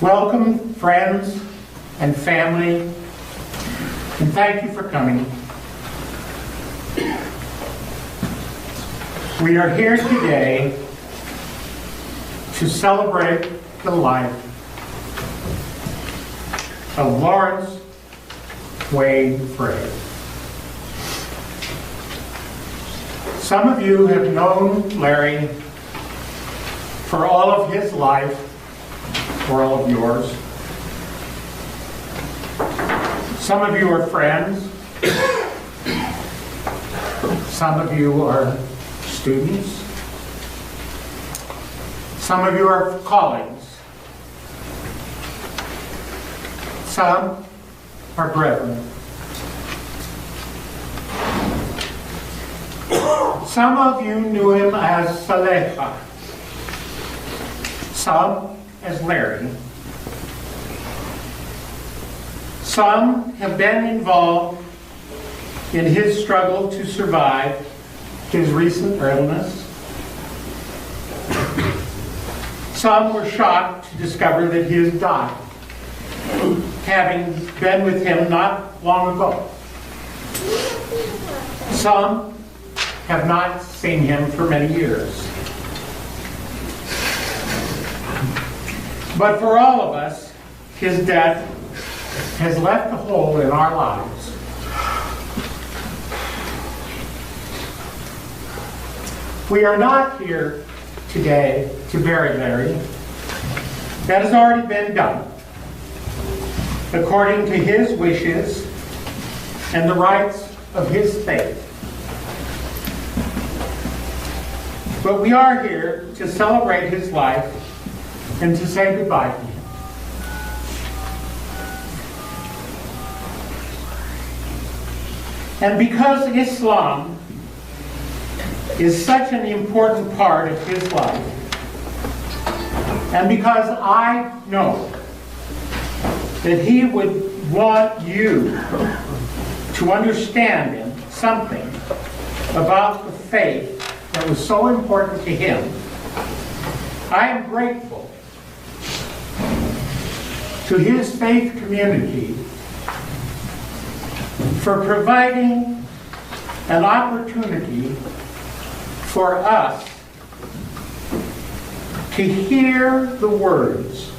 Welcome, friends and family, and thank you for coming. We are here today to celebrate the life of Lawrence Wayne Frey. Some of you have known Larry for all of his life, for all of yours. Some of you are friends. Some of you are students. Some of you are colleagues. Some are brethren. Some of you knew him as Saleha. Some as Larry. Some have been involved in his struggle to survive his recent illness. Some were shocked to discover that he has died, having been with him not long ago. Some have not seen him for many years. But for all of us, his death has left a hole in our lives. We are not here today to bury Larry. That has already been done, according to his wishes and the rites of his faith. But we are here to celebrate his life and to say goodbye to him. And because Islam is such an important part of his life, and because I know that he would want you to understand something about the faith that was so important to him, I am grateful to his faith community for providing an opportunity for us to hear the words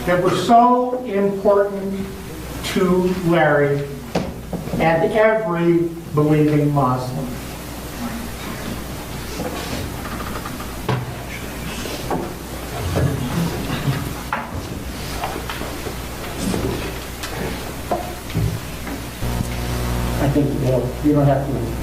that were so important to Larry and every believing Muslim. I think you don't have to.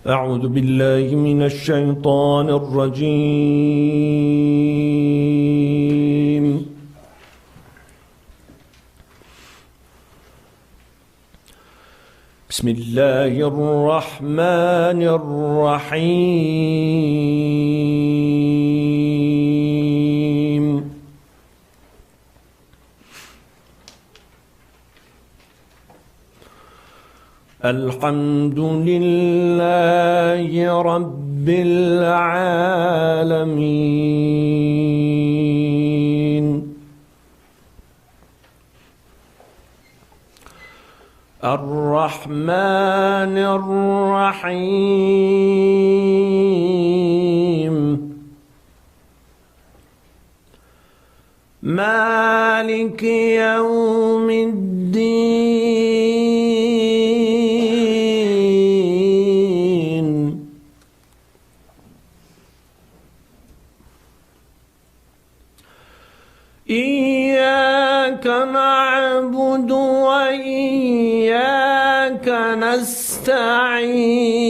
أعوذ بالله من الشيطان الرجيم بسم الله الرحمن الرحيم الحمد لله رب العالمين الرحمن الرحيم مالك يوم الدين إياك نعبد وإياك نستعين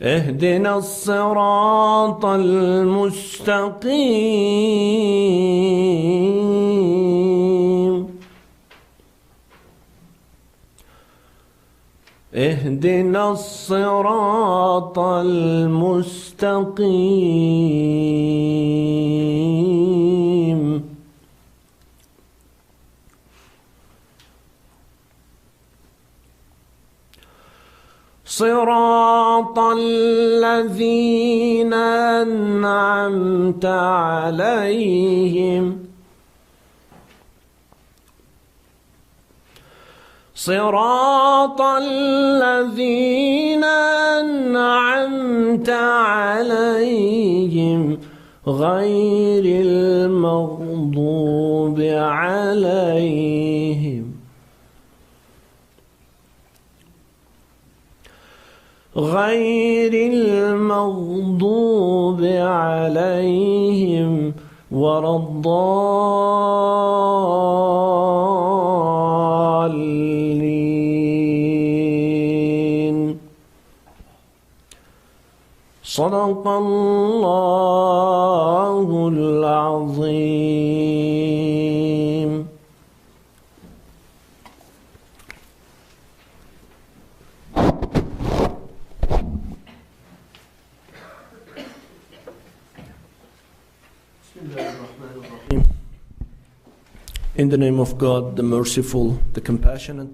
اهدنا الصراط المستقيم اهدنا الصراط المستقيم صراط الذين أنعمت عليهم صراط الذين أنعمت عليهم غير المغضوب عليهم غير المغضوب عليهم ولا الضالين صدق الله العظيم. In the name of God, the merciful, the compassionate.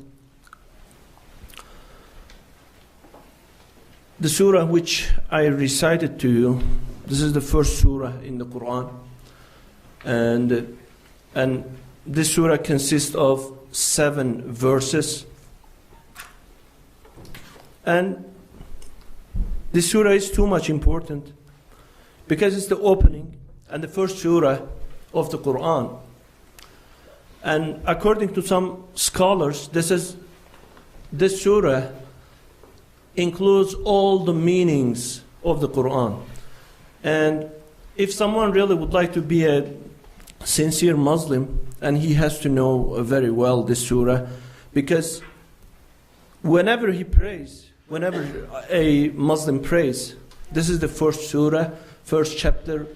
The surah which I recited to you, this is the first surah in the Quran. And this surah consists of 7 verses. And this surah is too much important because it's the opening and the first surah of the Quran. And according to some scholars, this surah includes all the meanings of the Quran. And if someone really would like to be a sincere Muslim, and he has to know very well this surah, because whenever he prays, whenever a Muslim prays, this is the first surah, first chapter,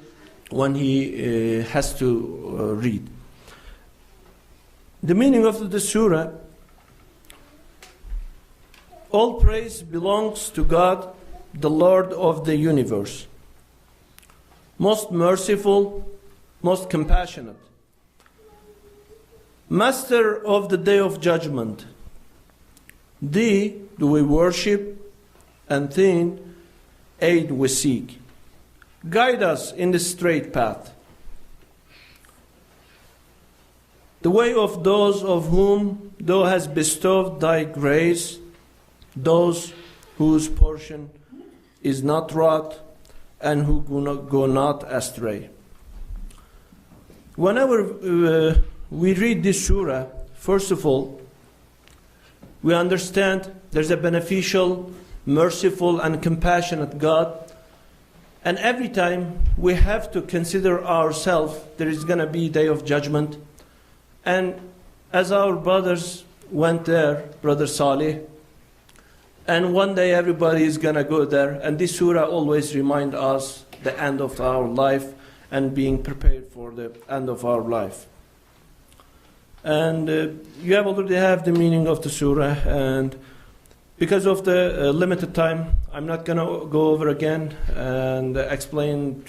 when he has to read. The meaning of the surah: all praise belongs to God, the Lord of the universe, most merciful, most compassionate, Master of the day of judgment. Thee do we worship, and thee aid we seek. Guide us in the straight path, the way of those of whom thou hast bestowed thy grace, those whose portion is not wrath, and who go not astray. Whenever we read this surah, first of all, we understand there's a beneficial, merciful, and compassionate God. And every time we have to consider ourselves, there is going to be day of judgment. And as our brothers went there, Brother Salih, and one day everybody is going to go there, and this surah always reminds us the end of our life and being prepared for the end of our life. And you have already have the meaning of the surah, and because of the limited time, I'm not going to go over again and explain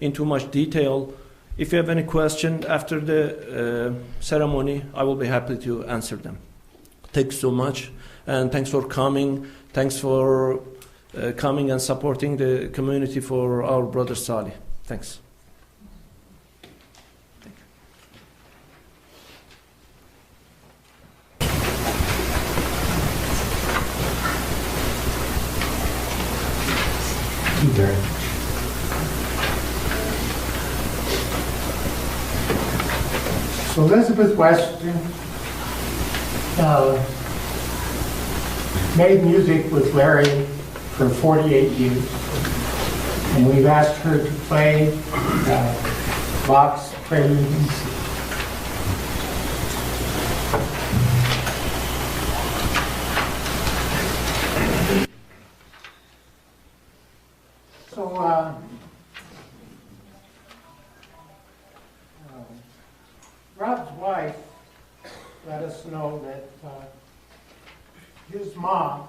in too much detail. If you have any question after the ceremony, I will be happy to answer them. Thanks so much, and thanks for coming. Thanks for coming and supporting the community for our brother Salih. Thanks. So Elizabeth Weston made music with Larry for 48 years, and we've asked her to play box preludes. So, Rob's wife let us know that his mom,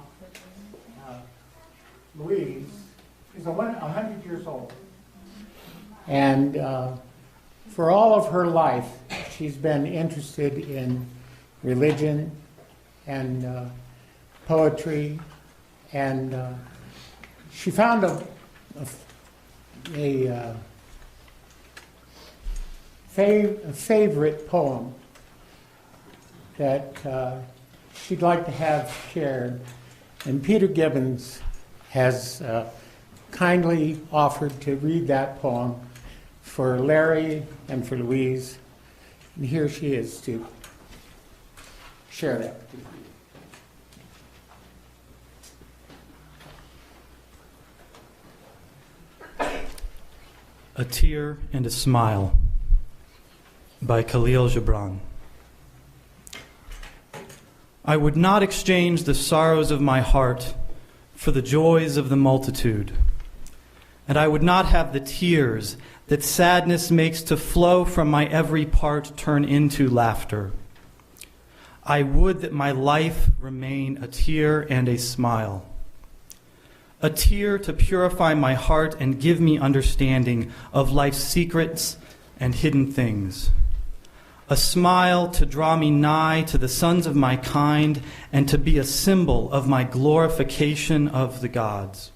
Louise, is 100 years old. And for all of her life, she's been interested in religion and poetry, and she found a favorite poem that she'd like to have shared. And Peter Gibbons has kindly offered to read that poem for Larry and for Louise. And here she is to share that with you. A Tear and a Smile by Khalil Gibran. I would not exchange the sorrows of my heart for the joys of the multitude, and I would not have the tears that sadness makes to flow from my every part turn into laughter. I would that my life remain a tear and a smile. A tear to purify my heart and give me understanding of life's secrets and hidden things. A smile to draw me nigh to the sons of my kind and to be a symbol of my glorification of the gods.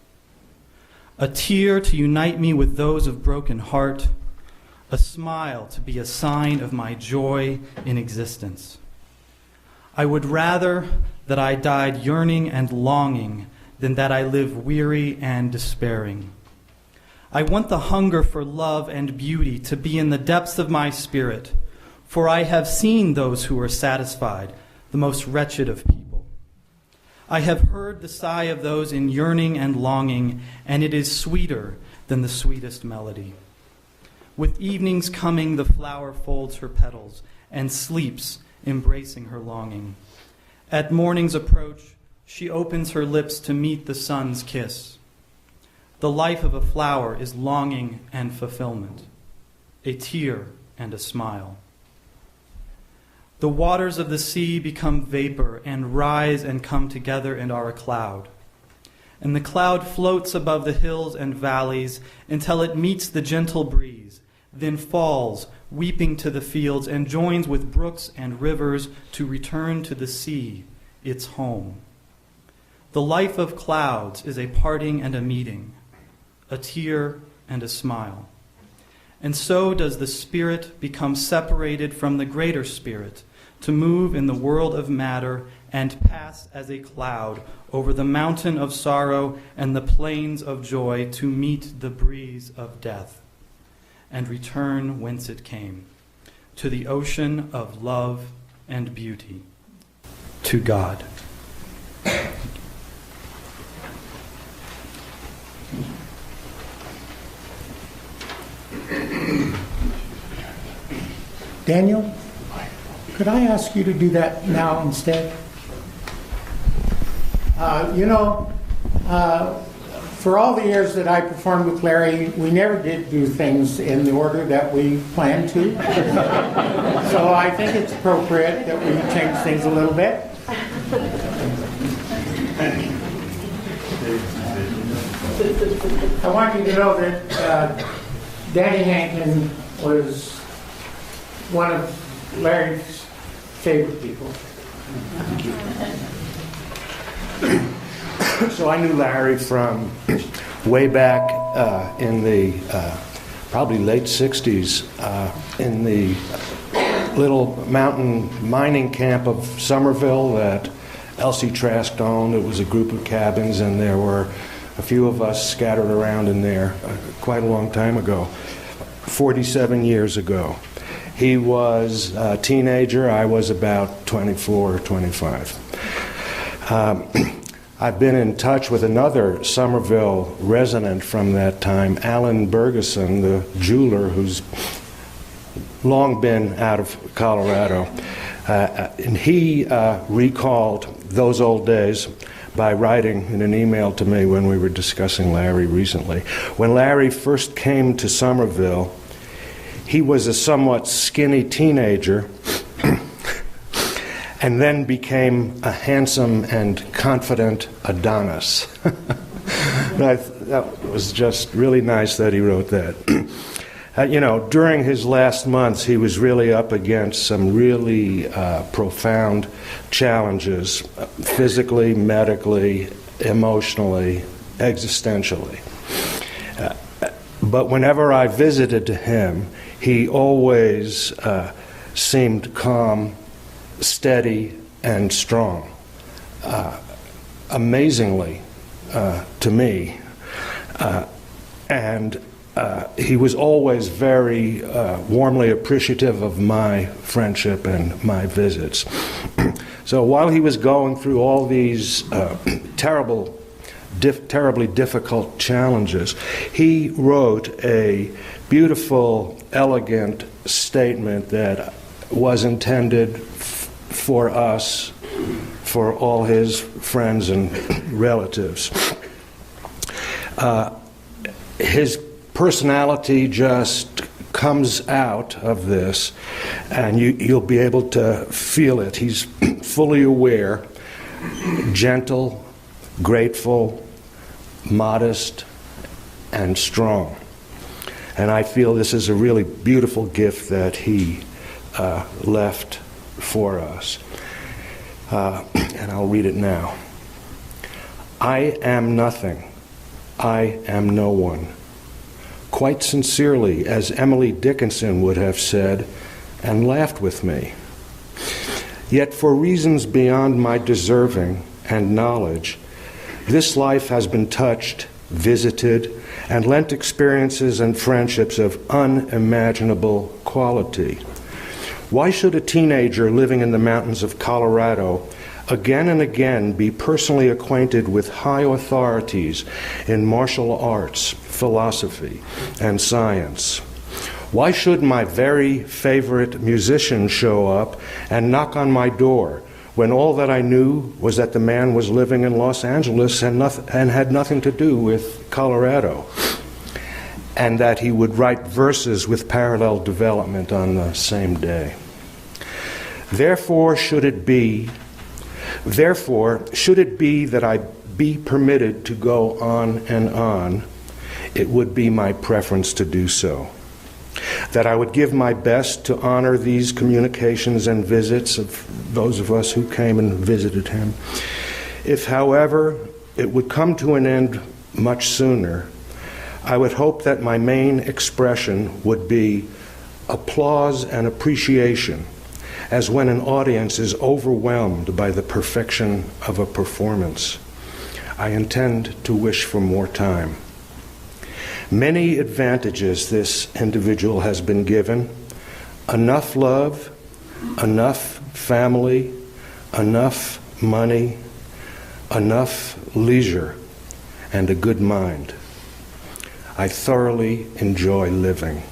A tear to unite me with those of broken heart. A smile to be a sign of my joy in existence. I would rather that I died yearning and longing than that I live weary and despairing. I want the hunger for love and beauty to be in the depths of my spirit, for I have seen those who are satisfied, the most wretched of people. I have heard the sigh of those in yearning and longing, and it is sweeter than the sweetest melody. With evening's coming, the flower folds her petals and sleeps, embracing her longing. At morning's approach, she opens her lips to meet the sun's kiss. The life of a flower is longing and fulfillment, a tear and a smile. The waters of the sea become vapor and rise and come together and are a cloud. And the cloud floats above the hills and valleys until it meets the gentle breeze, then falls, weeping to the fields, and joins with brooks and rivers to return to the sea, its home. The life of clouds is a parting and a meeting, a tear and a smile. And so does the spirit become separated from the greater spirit, to move in the world of matter and pass as a cloud over the mountain of sorrow and the plains of joy to meet the breeze of death and return whence it came, to the ocean of love and beauty, to God. Daniel, could I ask you to do that now instead? For all the years that I performed with Larry, we never did do things in the order that we planned to. So I think it's appropriate that we change things a little bit. I want you to know that Danny Hankin was one of Larry's favorite people. So I knew Larry from way back in the probably late 60s in the little mountain mining camp of Somerville that Elsie Trask owned. It was a group of cabins, and there were a few of us scattered around in there quite a long time ago, 47 years ago. He was a teenager. I was about 24 or 25. I've been in touch with another Somerville resident from that time, Alan Bergeson, the jeweler who's long been out of Colorado. And he recalled those old days by writing in an email to me when we were discussing Larry recently. When Larry first came to Somerville, he was a somewhat skinny teenager and then became a handsome and confident Adonis. That was just really nice that he wrote that. During his last months, he was really up against some really profound challenges, physically, medically, emotionally, existentially. But whenever I visited him, he always seemed calm, steady, and strong. Amazingly, to me. And he was always very warmly appreciative of my friendship and my visits. So while he was going through all these terribly difficult challenges, he wrote a beautiful, elegant statement that was intended for us, for all his friends and relatives. His personality just comes out of this, and you'll be able to feel it. He's fully aware, gentle, grateful, modest, and strong. And I feel this is a really beautiful gift that he left for us. And I'll read it now. I am nothing. I am no one. Quite sincerely, as Emily Dickinson would have said, and laughed with me. Yet for reasons beyond my deserving and knowledge, this life has been touched, visited, and lent experiences and friendships of unimaginable quality. Why should a teenager living in the mountains of Colorado again and again be personally acquainted with high authorities in martial arts, philosophy, and science? Why should my very favorite musician show up and knock on my door when all that I knew was that the man was living in Los Angeles and had nothing to do with Colorado, and that he would write verses with parallel development on the same day? Therefore, should it be that I be permitted to go on and on, it would be my preference to do so. That I would give my best to honor these communications and visits of those of us who came and visited him. If, however, it would come to an end much sooner, I would hope that my main expression would be applause and appreciation, as when an audience is overwhelmed by the perfection of a performance. I intend to wish for more time. Many advantages this individual has been given: enough love, enough family, enough money, enough leisure, and a good mind. I thoroughly enjoy living.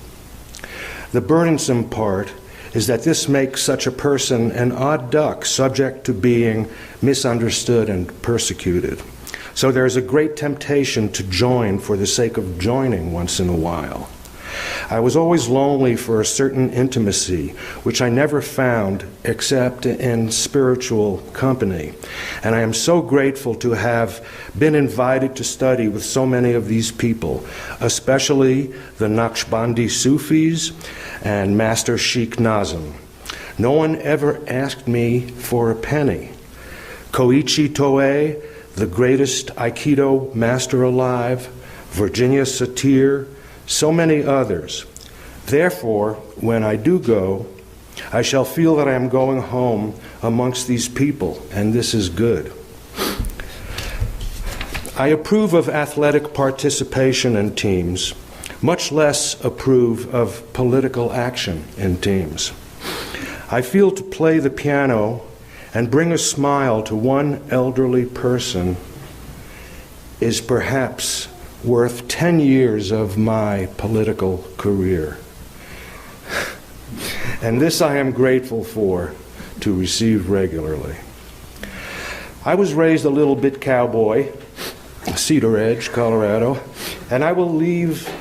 The burdensome part is that this makes such a person an odd duck, subject to being misunderstood and persecuted. So there is a great temptation to join for the sake of joining once in a while. I was always lonely for a certain intimacy, which I never found except in spiritual company. And I am so grateful to have been invited to study with so many of these people, especially the Naqshbandi Sufis and Master Sheikh Nazim. No one ever asked me for a penny. Koichi Toei, the greatest Aikido master alive, Virginia Satir, so many others. Therefore, when I do go, I shall feel that I am going home amongst these people, and this is good. I approve of athletic participation in teams, much less approve of political action in teams. I feel to play the piano and bring a smile to one elderly person is perhaps worth 10 years of my political career. and this I am grateful for to receive regularly. I was raised a little bit cowboy, Cedar Edge, Colorado, and I will leave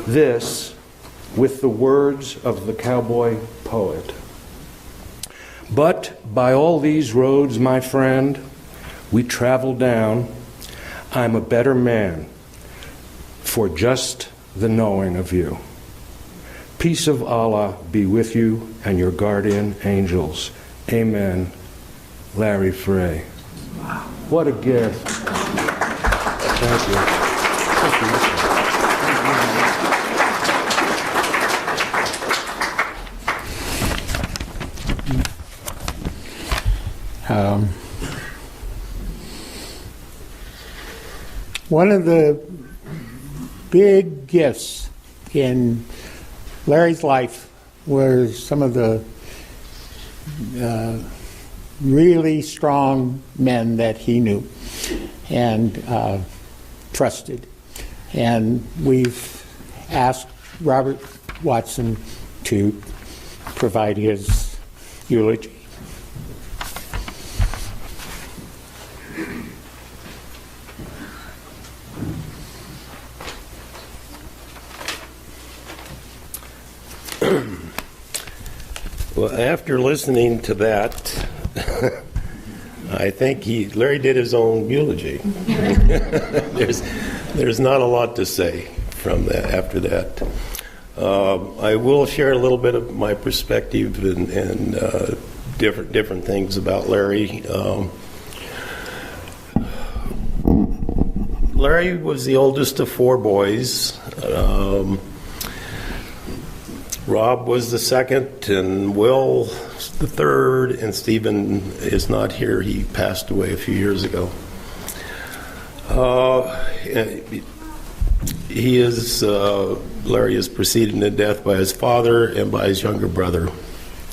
this with the words of the cowboy poet. But by all these roads, my friend, we travel down, I'm a better man for just the knowing of you. Peace of Allah be with you and your guardian angels. Amen. Larry Frey. Wow. What a gift. Thank you. Thank you. One of the big gifts in Larry's life were some of the really strong men that he knew and trusted. And we've asked Robert Watson to provide his eulogy. Well, after listening to that, I think Larry did his own eulogy. There's not a lot to say from that after that. I will share a little bit of my perspective and different things about Larry. Larry was the oldest of four boys. Rob was the second, and Will the third, and Stephen is not here. He passed away a few years ago. Larry is preceded to death by his father and by his younger brother,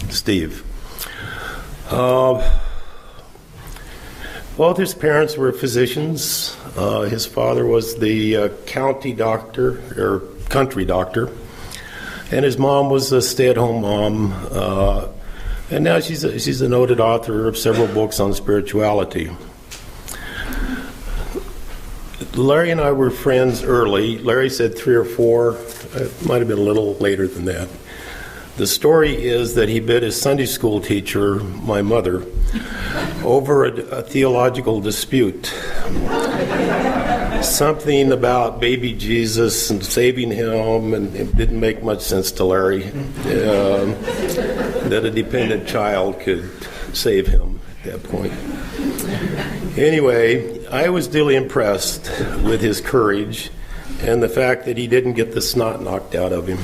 Steve. Both his parents were physicians. His father was the county doctor, or country doctor, and his mom was a stay-at-home mom. And now she's a noted author of several books on spirituality. Larry and I were friends early. Larry said 3 or 4. It might have been a little later than that. The story is that he bid his Sunday school teacher, my mother, over a theological dispute. Something about baby Jesus and saving him, and it didn't make much sense to Larry that a dependent child could save him at that point. Anyway, I was deeply impressed with his courage and the fact that he didn't get the snot knocked out of him.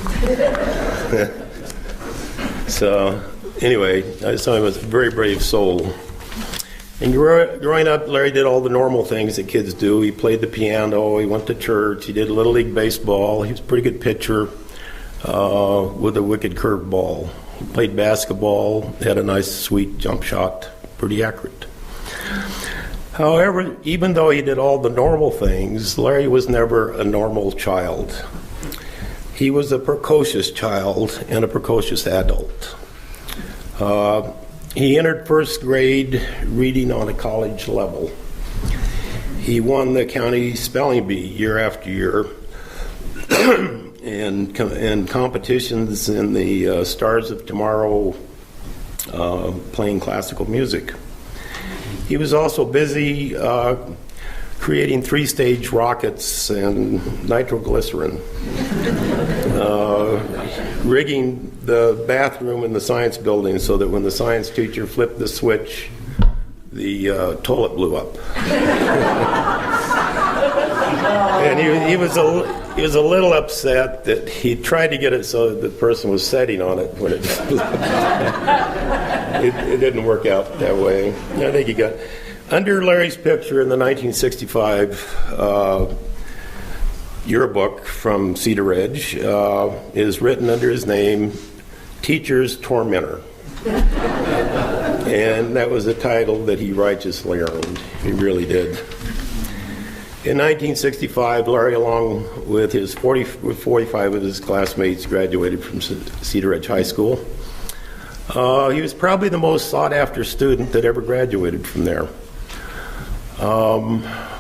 So, anyway, I saw him as a very brave soul. And growing up, Larry did all the normal things that kids do. He played the piano, he went to church, he did Little League Baseball. He was a pretty good pitcher with a wicked curved ball. He played basketball, had a nice, sweet jump shot, pretty accurate. However, even though he did all the normal things, Larry was never a normal child. He was a precocious child and a precocious adult. He entered first grade reading on a college level. He won the county spelling bee year after year and competitions in the Stars of Tomorrow playing classical music. He was also busy creating 3-stage rockets and nitroglycerin, rigging the bathroom in the science building so that when the science teacher flipped the switch, the toilet blew up. And he was a little upset that he tried to get it so that the person was sitting on it when it blew up. It didn't work out that way. I think he got... Under Larry's picture in the 1965 yearbook from Cedar Ridge is written under his name, Teacher's Tormentor. And that was a title that he righteously earned. He really did. In 1965, Larry, along with 45 of his classmates, graduated from Cedar Ridge High School. He was probably the most sought-after student that ever graduated from there.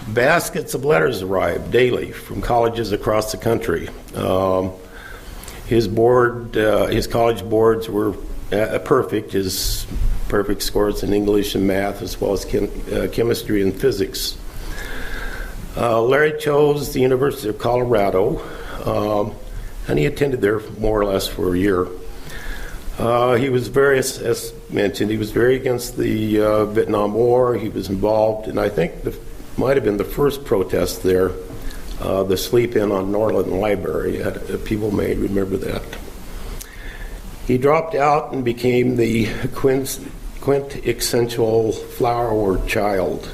Baskets of letters arrived daily from colleges across the country. His college boards were perfect. His perfect scores in English and math, as well as chemistry and physics. Larry chose the University of Colorado, and he attended there more or less for a year. He was very, as mentioned, he was very against the Vietnam War. He was involved, and I think might have been the first protest there, the sleep-in on Norland Library. People may remember that. He dropped out and became the quintessential flower child,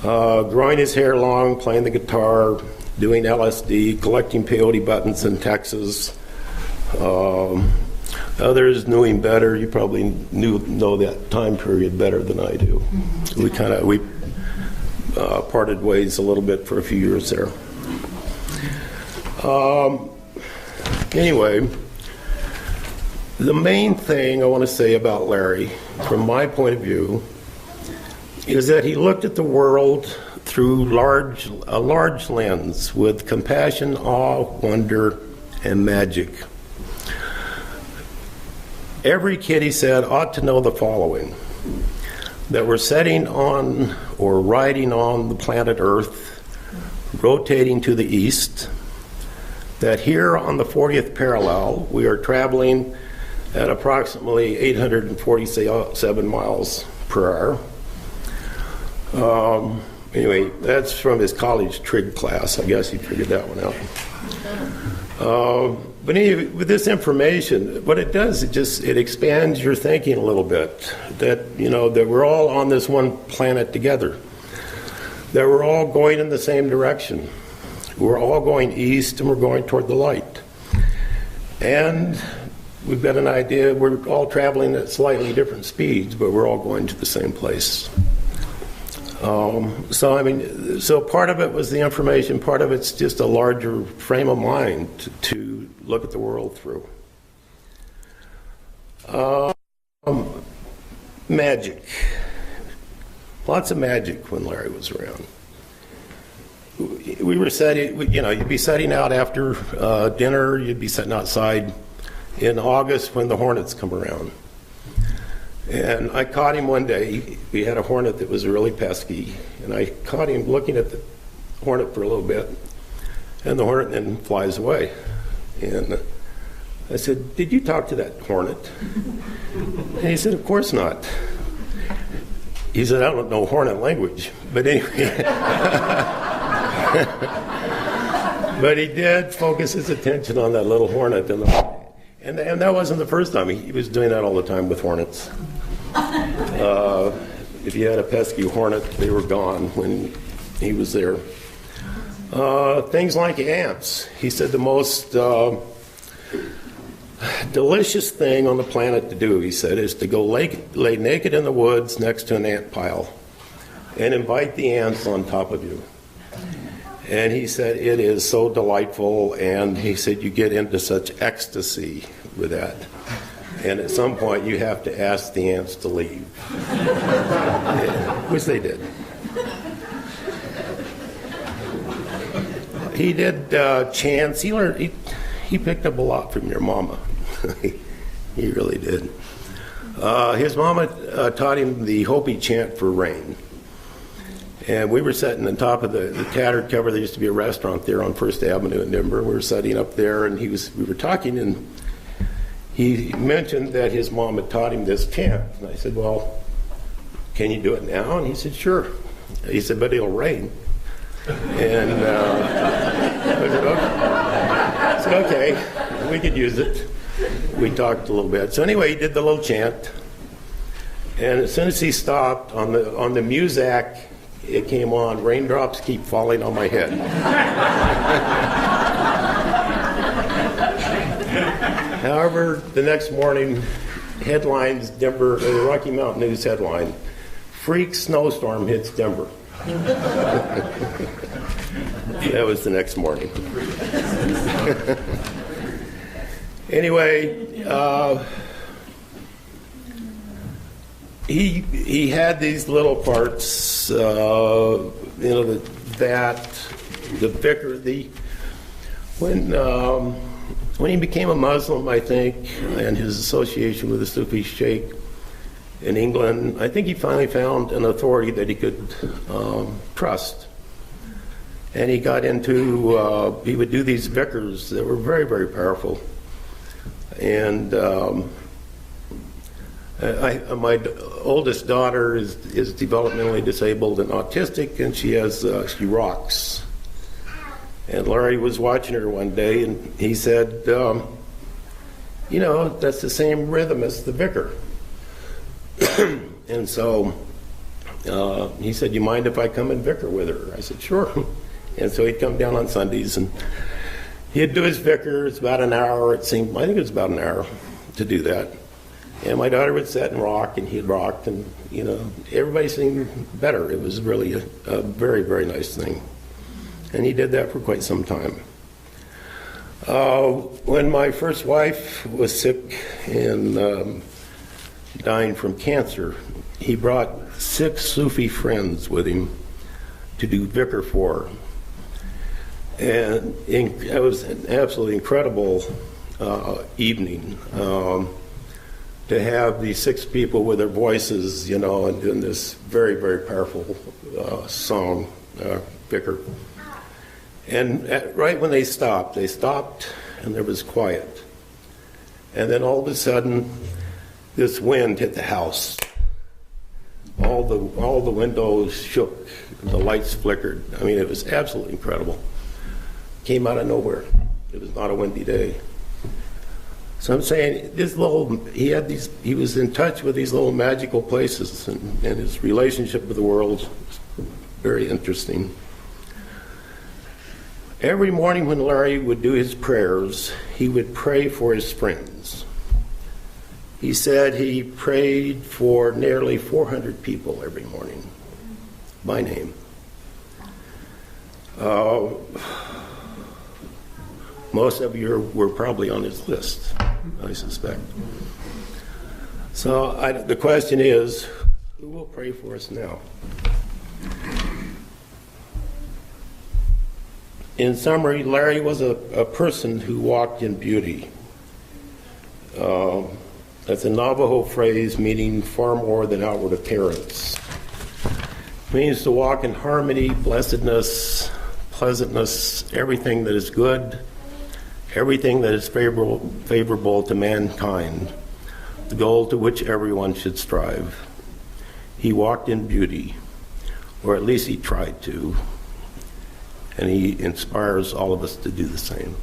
growing his hair long, playing the guitar, doing LSD, collecting peyote buttons in Texas. Others knew him better. You probably know that time period better than I do. We parted ways a little bit for a few years there. Anyway, the main thing I want to say about Larry, from my point of view, is that he looked at the world through a large lens with compassion, awe, wonder, and magic. Every kid, he said, ought to know the following: that we're setting on or riding on the planet Earth, rotating to the east, that here on the 40th parallel, we are traveling at approximately 847 miles per hour. Anyway, that's from his college trig class. I guess he figured that one out. But anyway, with this information, what it does, it expands your thinking a little bit. That, that we're all on this one planet together. That we're all going in the same direction. We're all going east, and we're going toward the light. And we've got an idea, we're all traveling at slightly different speeds, but we're all going to the same place. So part of it was the information, part of it's just a larger frame of mind to look at the world through. Magic. Lots of magic when Larry was around. We were setting, you'd be setting out after dinner, you'd be sitting outside in August when the hornets come around. And I caught him one day. We had a hornet that was really pesky, and I caught him looking at the hornet for a little bit, and the hornet then flies away. And I said, "Did you talk to that hornet?" And he said, "Of course not." He said, "I don't know hornet language." But anyway. But he did focus his attention on that little hornet. And that wasn't the first time. He was doing that all the time with hornets. If you had a pesky hornet, they were gone when he was there. Things like ants. He said the most delicious thing on the planet to do, he said, is to go lay naked in the woods next to an ant pile and invite the ants on top of you. And he said it is so delightful, and he said you get into such ecstasy with that. And at some point you have to ask the ants to leave. Which they did. He did chants. He picked up a lot from your mama. He really did. His mama taught him the Hopi chant for rain. And we were sitting on top of the tattered cover. There used to be a restaurant there on First Avenue in Denver. We were sitting up there, and we were talking, and he mentioned that his mom had taught him this chant. And I said, "Well, can you do it now?" And he said, "Sure." He said, "But it'll rain." And I said, "Okay, we could use it." We talked a little bit. So anyway, he did the little chant. And as soon as he stopped, on the Muzak, it came on, "Raindrops keep falling on my head." However, the next morning, headlines, Denver, the Rocky Mountain News headline, "Freak snowstorm hits Denver." That was the next morning. Anyway, he had these little parts, the vicar, when he became a Muslim, I think, and his association with the Sufi Sheikh in England, I think he finally found an authority that he could trust. And he got into, he would do these vikrs that were very, very powerful. And my oldest daughter is developmentally disabled and autistic, and she rocks. And Larry was watching her one day, and he said, that's the same rhythm as the vicar. And so he said, you mind if I come and vicar with her? I said, sure. And so he'd come down on Sundays, and he'd do his vicar. It's about an hour, I think it was about an hour to do that. And my daughter would sit and rock, and he'd rock, and, everybody seemed better. It was really a very, very nice thing. And he did that for quite some time. When my first wife was sick and dying from cancer, he brought 6 Sufi friends with him to do vicar for her. And it was an absolutely incredible evening to have these 6 people with their voices, and doing this very, very powerful song, vicar. And right when they stopped, and there was quiet. And then all of a sudden, this wind hit the house. All the windows shook, the lights flickered. I mean, it was absolutely incredible. Came out of nowhere. It was not a windy day. So I'm saying, he was in touch with these little magical places, and his relationship with the world was very interesting. Every morning when Larry would do his prayers, he would pray for his friends. He said he prayed for nearly 400 people every morning, by name. Most of you were probably on his list, I suspect. So the question is, who will pray for us now? In summary, Larry was a person who walked in beauty. That's a Navajo phrase meaning far more than outward appearance. It means to walk in harmony, blessedness, pleasantness, everything that is good, everything that is favorable to mankind, the goal to which everyone should strive. He walked in beauty, or at least he tried to. And he inspires all of us to do the same.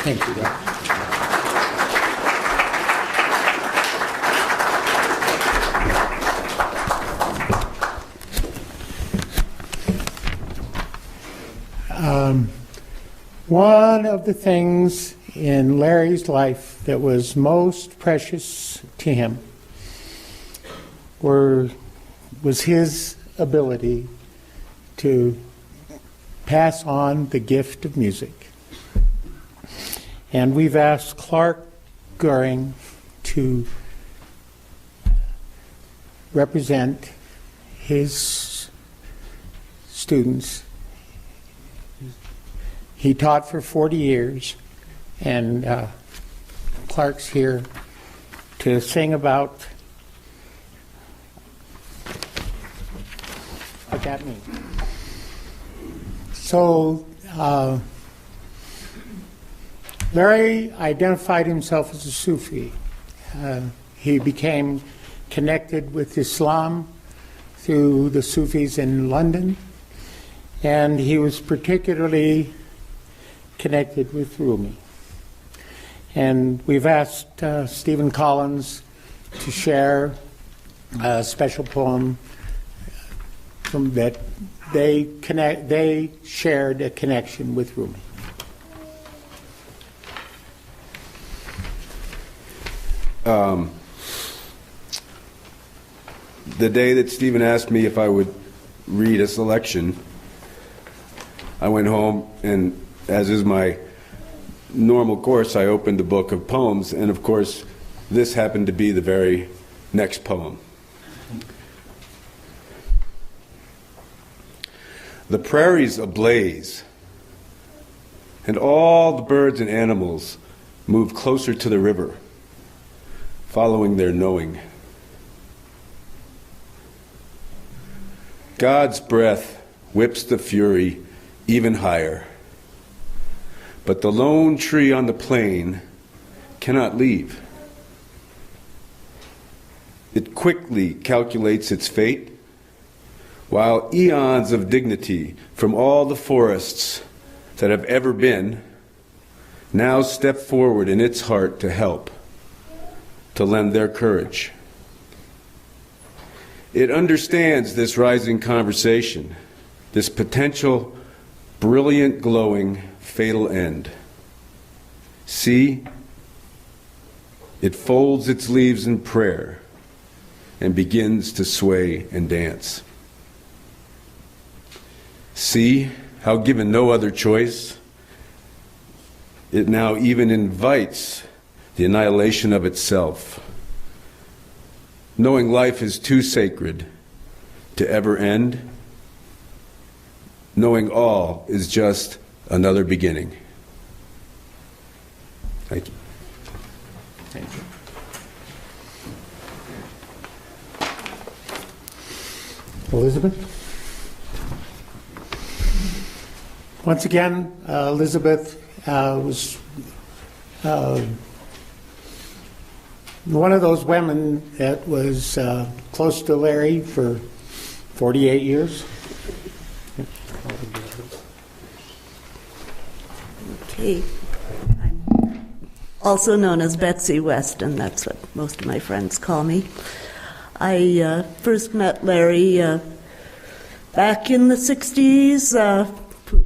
Thank you, Doc. One of the things in Larry's life that was most precious to him was his ability to pass on the gift of music. And we've asked Clark Goering to represent his students. He taught for 40 years, and Clark's here to sing about what that means. So, Larry identified himself as a Sufi. He became connected with Islam through the Sufis in London, and he was particularly connected with Rumi. And we've asked Stephen Collins to share a special poem from that they shared a connection with Rumi. The day that Stephen asked me if I would read a selection, I went home and as is my normal course, I opened a book of poems, and of course, this happened to be the very next poem. The prairie's ablaze, and all the birds and animals move closer to the river, following their knowing. God's breath whips the fury even higher, but the lone tree on the plain cannot leave. It quickly calculates its fate, while eons of dignity from all the forests that have ever been now step forward in its heart to help, to lend their courage. It understands this rising conversation, this potential, brilliant, glowing, fatal end. See, it folds its leaves in prayer and begins to sway and dance. See how, given no other choice, it now even invites the annihilation of itself, knowing life is too sacred to ever end, knowing all is just another beginning. Thank you. Thank you. Elizabeth? Once again, Elizabeth was one of those women that was close to Larry for 48 years. Okay. I'm also known as Betsy Weston. That's what most of my friends call me. I first met Larry back in the 60s.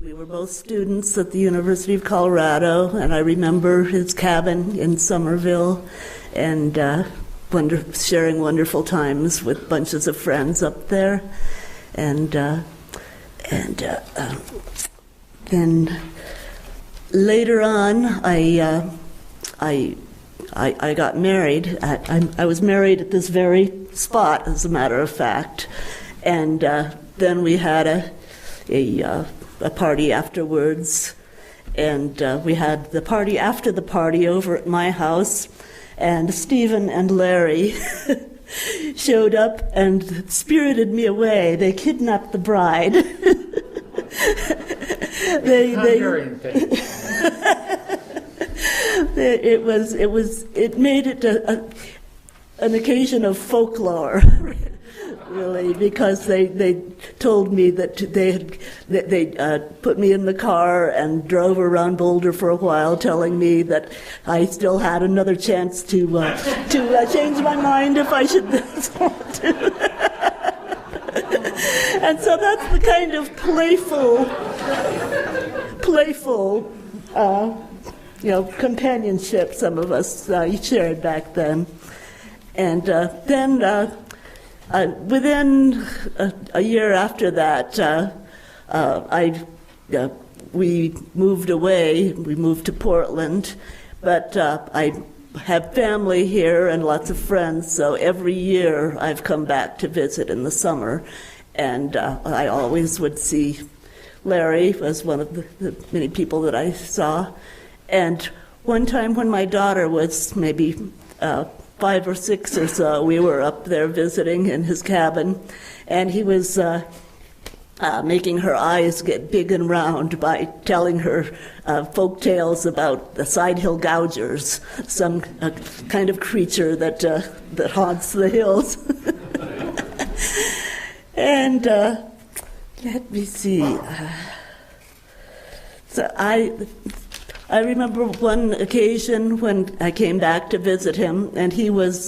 We were both students at the University of Colorado, and I remember his cabin in Somerville and sharing wonderful times with bunches of friends up there. And then later on, I got married. I was married at this very spot, as a matter of fact. And then we had a party afterwards, and we had the party after the party over at my house, and Stephen and Larry showed up and spirited me away. They kidnapped the bride. It made it an occasion of folklore. Really, because they told me that they put me in the car and drove around Boulder for a while, telling me that I still had another chance to change my mind if I should want to. And so that's the kind of playful, companionship some of us shared back then, and then. Within a year after that, we moved away. We moved to Portland, but I have family here and lots of friends, so every year I've come back to visit in the summer, and I always would see Larry as one of the many people that I saw. And one time when my daughter was maybe 5 or 6 or so, we were up there visiting in his cabin, and he was making her eyes get big and round by telling her folk tales about the Side Hill Gougers, some kind of creature that haunts the hills. And let me see. So I remember one occasion when I came back to visit him, and he was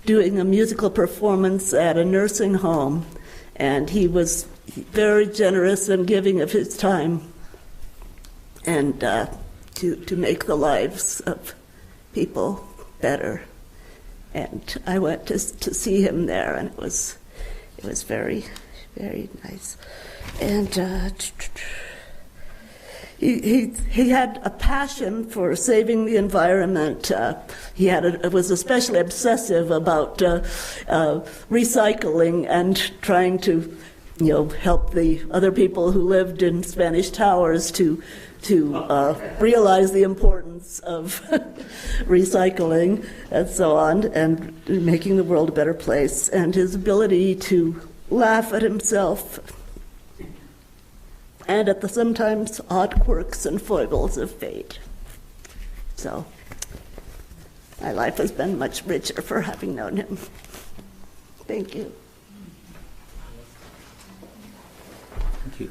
doing a musical performance at a nursing home, and he was very generous and giving of his time, and to make the lives of people better. And I went to see him there, and it was very, very nice. And he had a passion for saving the environment. He was especially obsessive about recycling and trying to, help the other people who lived in Spanish Towers to realize the importance of recycling and so on, and making the world a better place. And his ability to laugh at himself and at the sometimes odd quirks and foibles of fate. So my life has been much richer for having known him. Thank you. Thank you.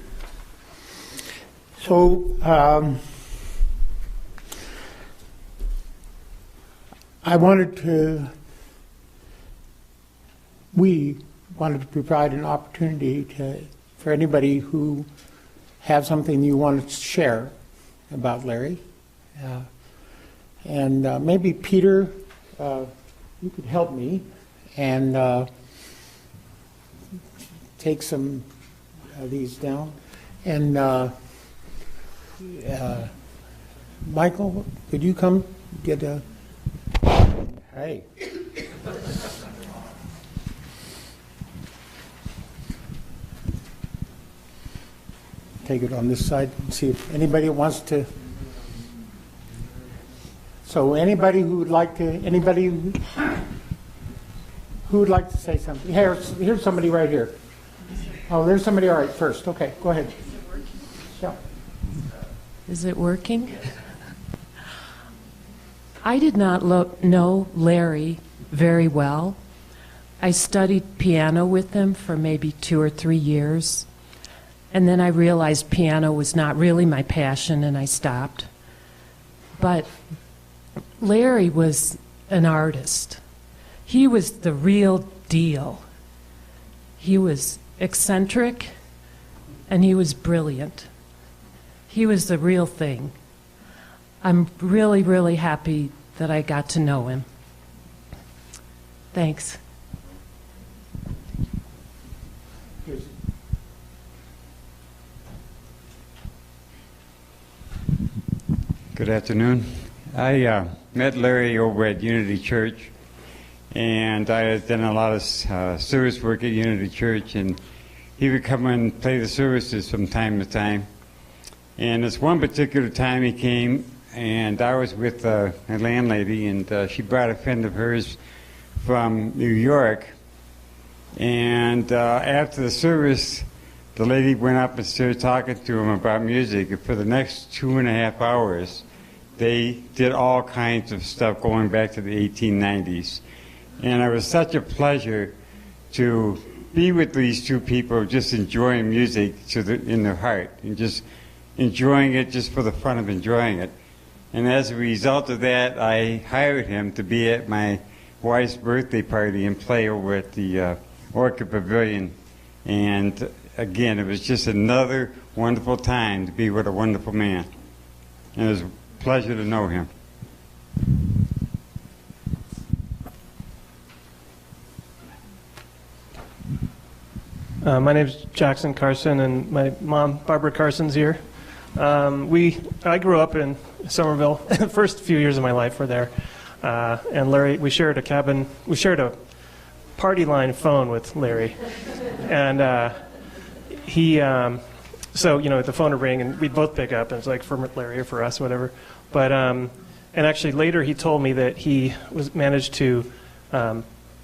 So, we wanted to provide an opportunity for anybody who have something you want to share about Larry. And maybe Peter, you could help me and take some of these down. And Michael, could you come get a... Hey. Take it on this side and see if anybody wants to. So anybody who would like to, who would like to say something? Here's somebody right here. Oh, there's somebody. All right, first. Okay, go ahead. Yeah. Is it working? I did not know Larry very well. I studied piano with him for maybe 2 or 3 years. And then I realized piano was not really my passion, and I stopped. But Larry was an artist. He was the real deal. He was eccentric, and he was brilliant. He was the real thing. I'm really, really happy that I got to know him. Thanks. Good afternoon. I met Larry over at Unity Church, and I had done a lot of service work at Unity Church, and he would come and play the services from time to time. And this one particular time he came, and I was with a landlady, and she brought a friend of hers from New York. And after the service, the lady went up and started talking to him about music. And for the next 2.5 hours, they did all kinds of stuff going back to the 1890s. And it was such a pleasure to be with these two people, just enjoying music in their heart, and just enjoying it just for the fun of enjoying it. And as a result of that, I hired him to be at my wife's birthday party and play over at the Orchid Pavilion. And again, it was just another wonderful time to be with a wonderful man. And it was a pleasure to know him. My name's Jackson Carson, and my mom, Barbara Carson's here. I grew up in Somerville. The first few years of my life were there. And Larry, we shared a cabin. We shared a party line phone with Larry. And he, so, the phone would ring, and we'd both pick up, and it's like for Larry or for us, whatever. But, and actually later he told me that he managed to,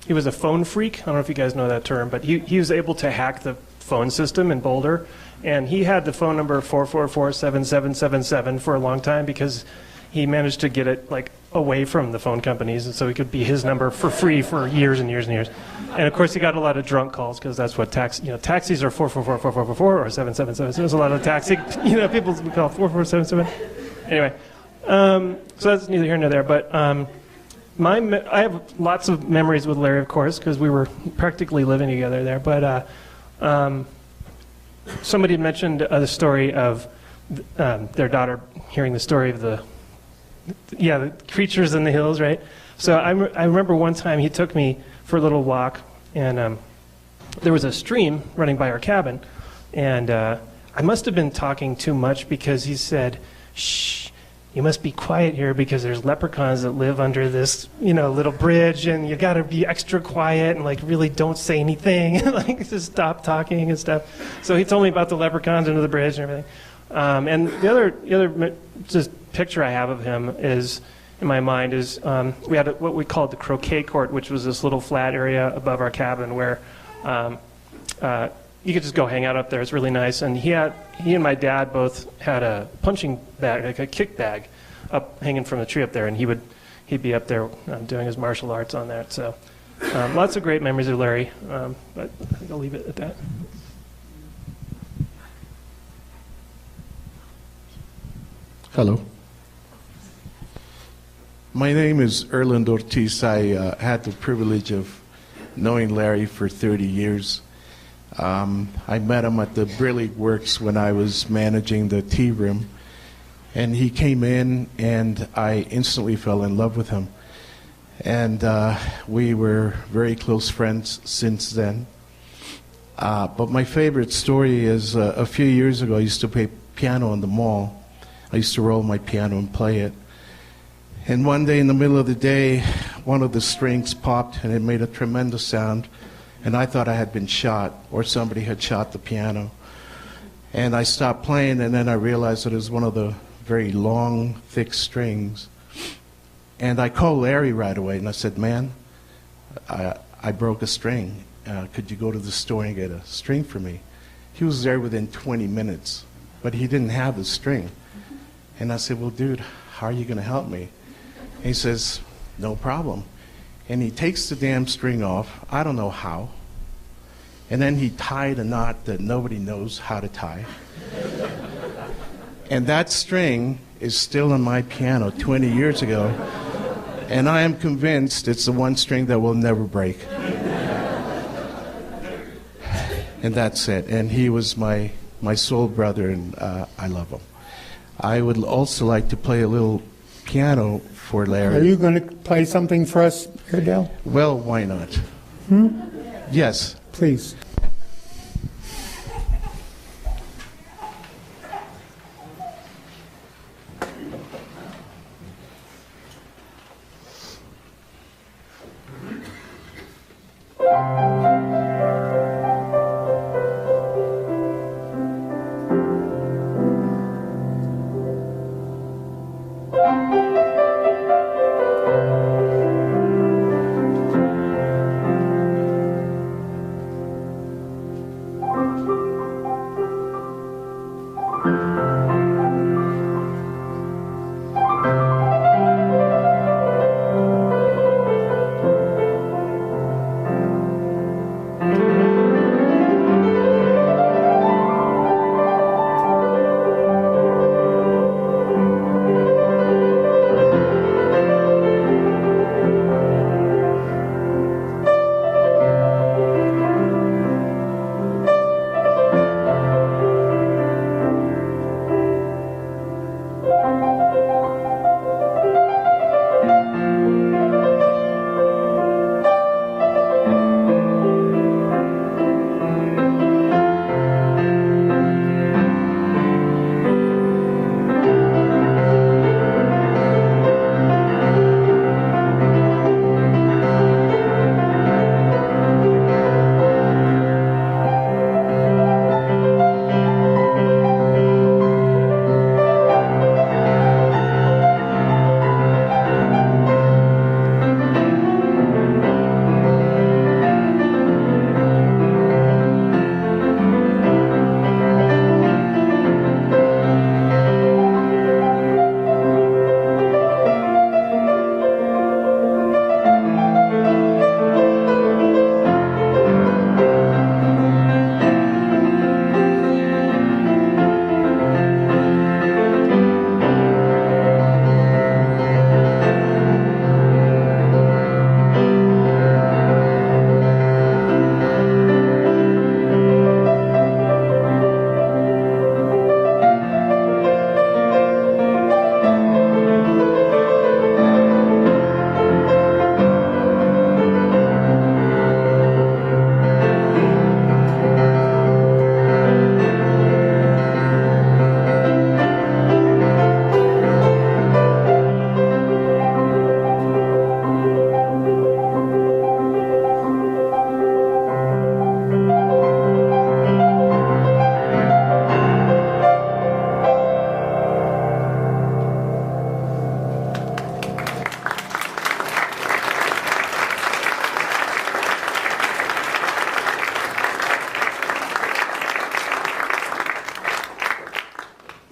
he was a phone freak. I don't know if you guys know that term, but he was able to hack the phone system in Boulder. And he had the phone number 444-7777 for a long time because he managed to get it away from the phone companies, and so it could be his number for free for years and years and years. And of course, he got a lot of drunk calls because that's what taxis are 444-4444 or 7777. There's a lot of taxi, people call 4477. Anyway, so that's neither here nor there. But I have lots of memories with Larry, of course, because we were practically living together there. But somebody had mentioned the story of their daughter hearing the story of the creatures in the hills, right? So I remember one time he took me for a little walk, and there was a stream running by our cabin, and I must have been talking too much because he said, shh, you must be quiet here because there's leprechauns that live under this, little bridge, and you got to be extra quiet and like really don't say anything, like just stop talking and stuff. So he told me about the leprechauns under the bridge and everything. And the other just picture I have of him is in my mind is we had what we called the croquet court, which was this little flat area above our cabin where you could just go hang out up there. It's really nice. And he and my dad both had a punching bag, like a kick bag, up hanging from the tree up there, and he'd be up there doing his martial arts on that. So lots of great memories of Larry. But I think I'll leave it at that. Hello. My name is Erland Ortiz. I had the privilege of knowing Larry for 30 years. I met him at the Brillig Works when I was managing the tea room, and he came in and I instantly fell in love with him. And we were very close friends since then. But my favorite story is a few years ago I used to play piano in the mall. I used to roll my piano and play it. And one day in the middle of the day, one of the strings popped and it made a tremendous sound. And I thought I had been shot, or somebody had shot the piano. And I stopped playing, and then I realized that it was one of the very long, thick strings. And I called Larry right away, and I said, man, I broke a string. Could you go to the store and get a string for me? He was there within 20 minutes, but he didn't have the string. And I said, well, dude, how are you going to help me? And he says, no problem. And he takes the damn string off, I don't know how, and then he tied a knot that nobody knows how to tie. And that string is still on my piano 20 years ago, and I am convinced it's the one string that will never break. And that's it. And he was my soul brother, and I love him. I would also like to play a little piano for Larry. Are you going to play something for us, Airedale? Well, why not? Yes. Please.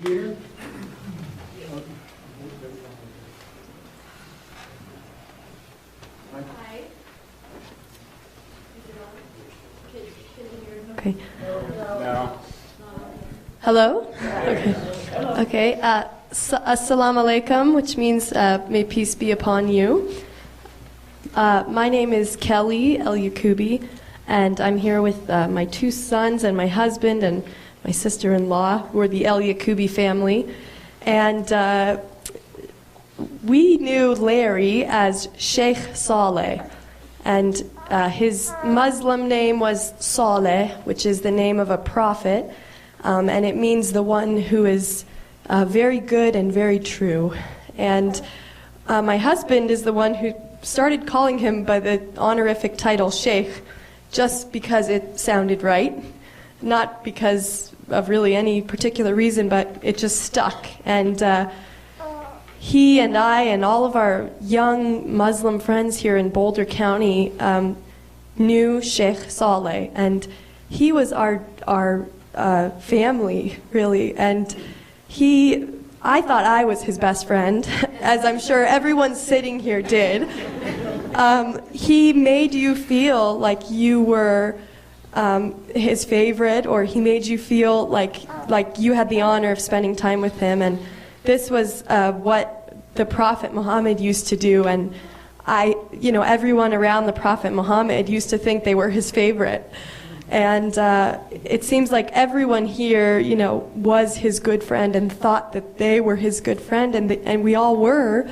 Peter? Hi. Okay. No. Hello? Okay. Okay. Assalamu alaikum, which means may peace be upon you. My name is Kelly El Yakubi, and I'm here with my two sons and my husband and my sister-in-law. We're the El Yakubi family. And we knew Larry as Sheikh Saleh. And his Muslim name was Saleh, which is the name of a prophet. And it means the one who is very good and very true. And my husband is the one who started calling him by the honorific title Sheikh, just because it sounded right, not because of really any particular reason, but it just stuck. And he and I and all of our young Muslim friends here in Boulder County knew Sheikh Saleh, and he was our family, really. And I thought I was his best friend, as I'm sure everyone sitting here did. He made you feel like you were his favorite, or he made you feel like you had the honor of spending time with him. And this was what the Prophet Muhammad used to do. And everyone around the Prophet Muhammad used to think they were his favorite. And it seems like everyone here, was his good friend and thought that they were his good friend, and we all were,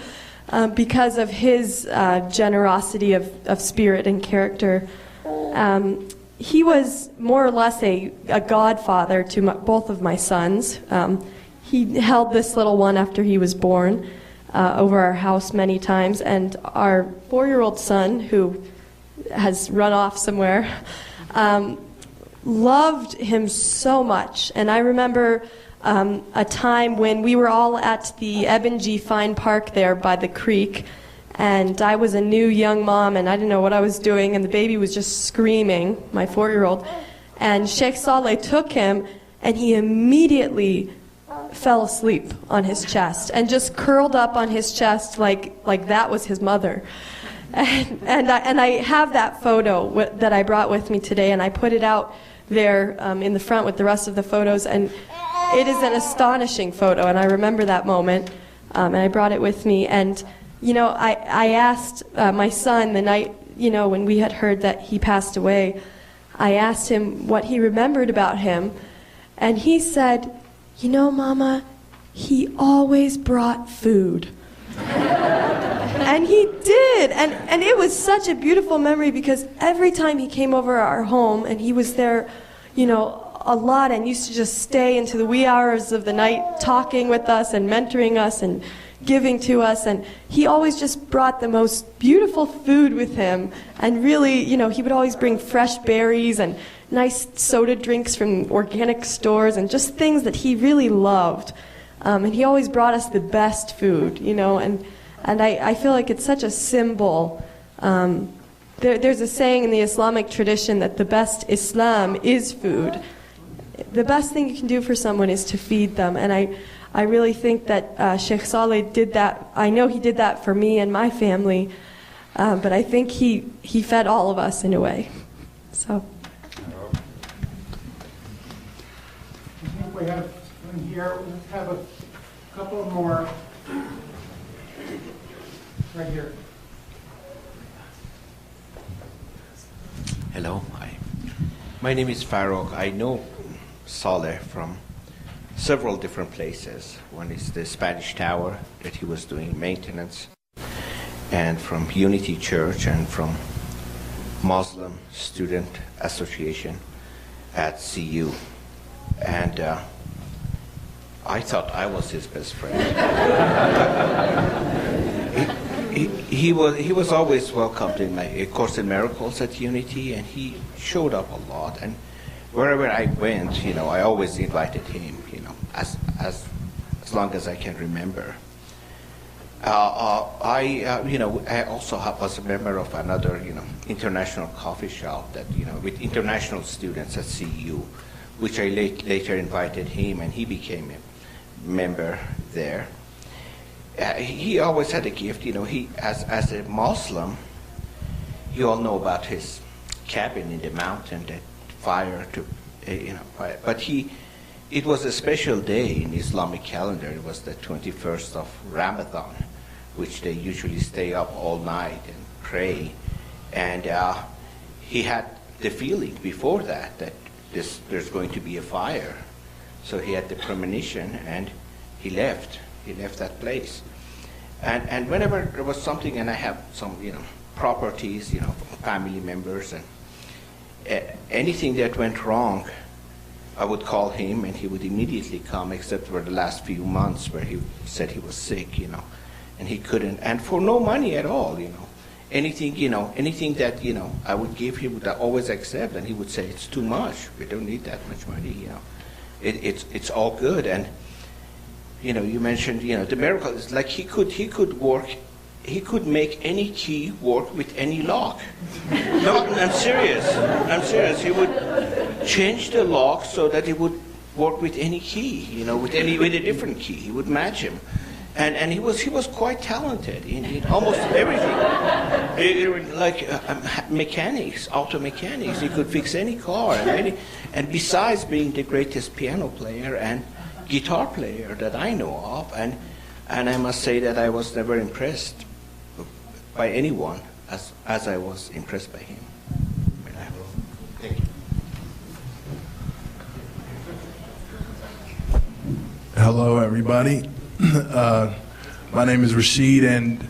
because of his generosity of spirit and character. He was more or less a godfather to both of my sons. He held this little one after he was born over our house many times, and our 4-year-old son, who has run off somewhere, loved him so much. And I remember a time when we were all at the Ebongi Fine Park there by the creek, and I was a new young mom, and I didn't know what I was doing, and the baby was just screaming, my 4-year-old. And Sheikh Saleh took him, and he immediately fell asleep on his chest and just curled up on his chest like that was his mother. And I have that photo that I brought with me today, and I put it out there in the front with the rest of the photos, and it is an astonishing photo, and I remember that moment, and I brought it with me. And I asked my son the night when we had heard that he passed away, I asked him what he remembered about him, and he said, Mama, he always brought food. And he did, and it was such a beautiful memory, because every time he came over our home, and he was there, a lot, and used to just stay into the wee hours of the night talking with us and mentoring us and giving to us, and he always just brought the most beautiful food with him. And really, he would always bring fresh berries and nice soda drinks from organic stores and just things that he really loved. And he always brought us the best food, and I feel like it's such a symbol. There's a saying in the Islamic tradition that the best Islam is food. The best thing you can do for someone is to feed them. And I really think that Sheikh Saleh did that. I know he did that for me and my family, but I think he fed all of us in a way. So. I think we have in here, we have a couple more right here. Hello, hi. My name is Farouk. I know Saleh from several different places. One is the Spanish Tower that he was doing maintenance, and from Unity Church, and from Muslim Student Association at CU. And I thought I was his best friend. He was always welcomed in my Course in Miracles at Unity, and he showed up a lot. And wherever I went, I always invited him, as long as I can remember. I also was a member of another, international coffee shop that, with international students at CU, which I later invited him, and he became a member there. He always had a gift, he, as a Muslim, you all know about his cabin in the mountain, that fire but it was a special day in Islamic calendar. It was the 21st of Ramadan, which they usually stay up all night and pray. And he had the feeling before that there's going to be a fire. So he had the premonition, and he left that place. And whenever there was something, and I have some, properties, family members, and anything that went wrong, I would call him, and he would immediately come, except for the last few months where he said he was sick, and he couldn't, and for no money at all, anything that, I would give, he would always accept, and he would say, it's too much, we don't need that much money, it's all good. And you mentioned, the miracle is like he could make any key work with any lock. No, I'm serious. He would change the lock so that it would work with any key, with a different key. He would match him. And he was quite talented in almost everything. Like mechanics, auto mechanics. He could fix any car. And besides being the greatest piano player and guitar player that I know of, and I must say that I was never impressed by anyone as I was impressed by him. Thank you. Hello, everybody. My name is Rashid, and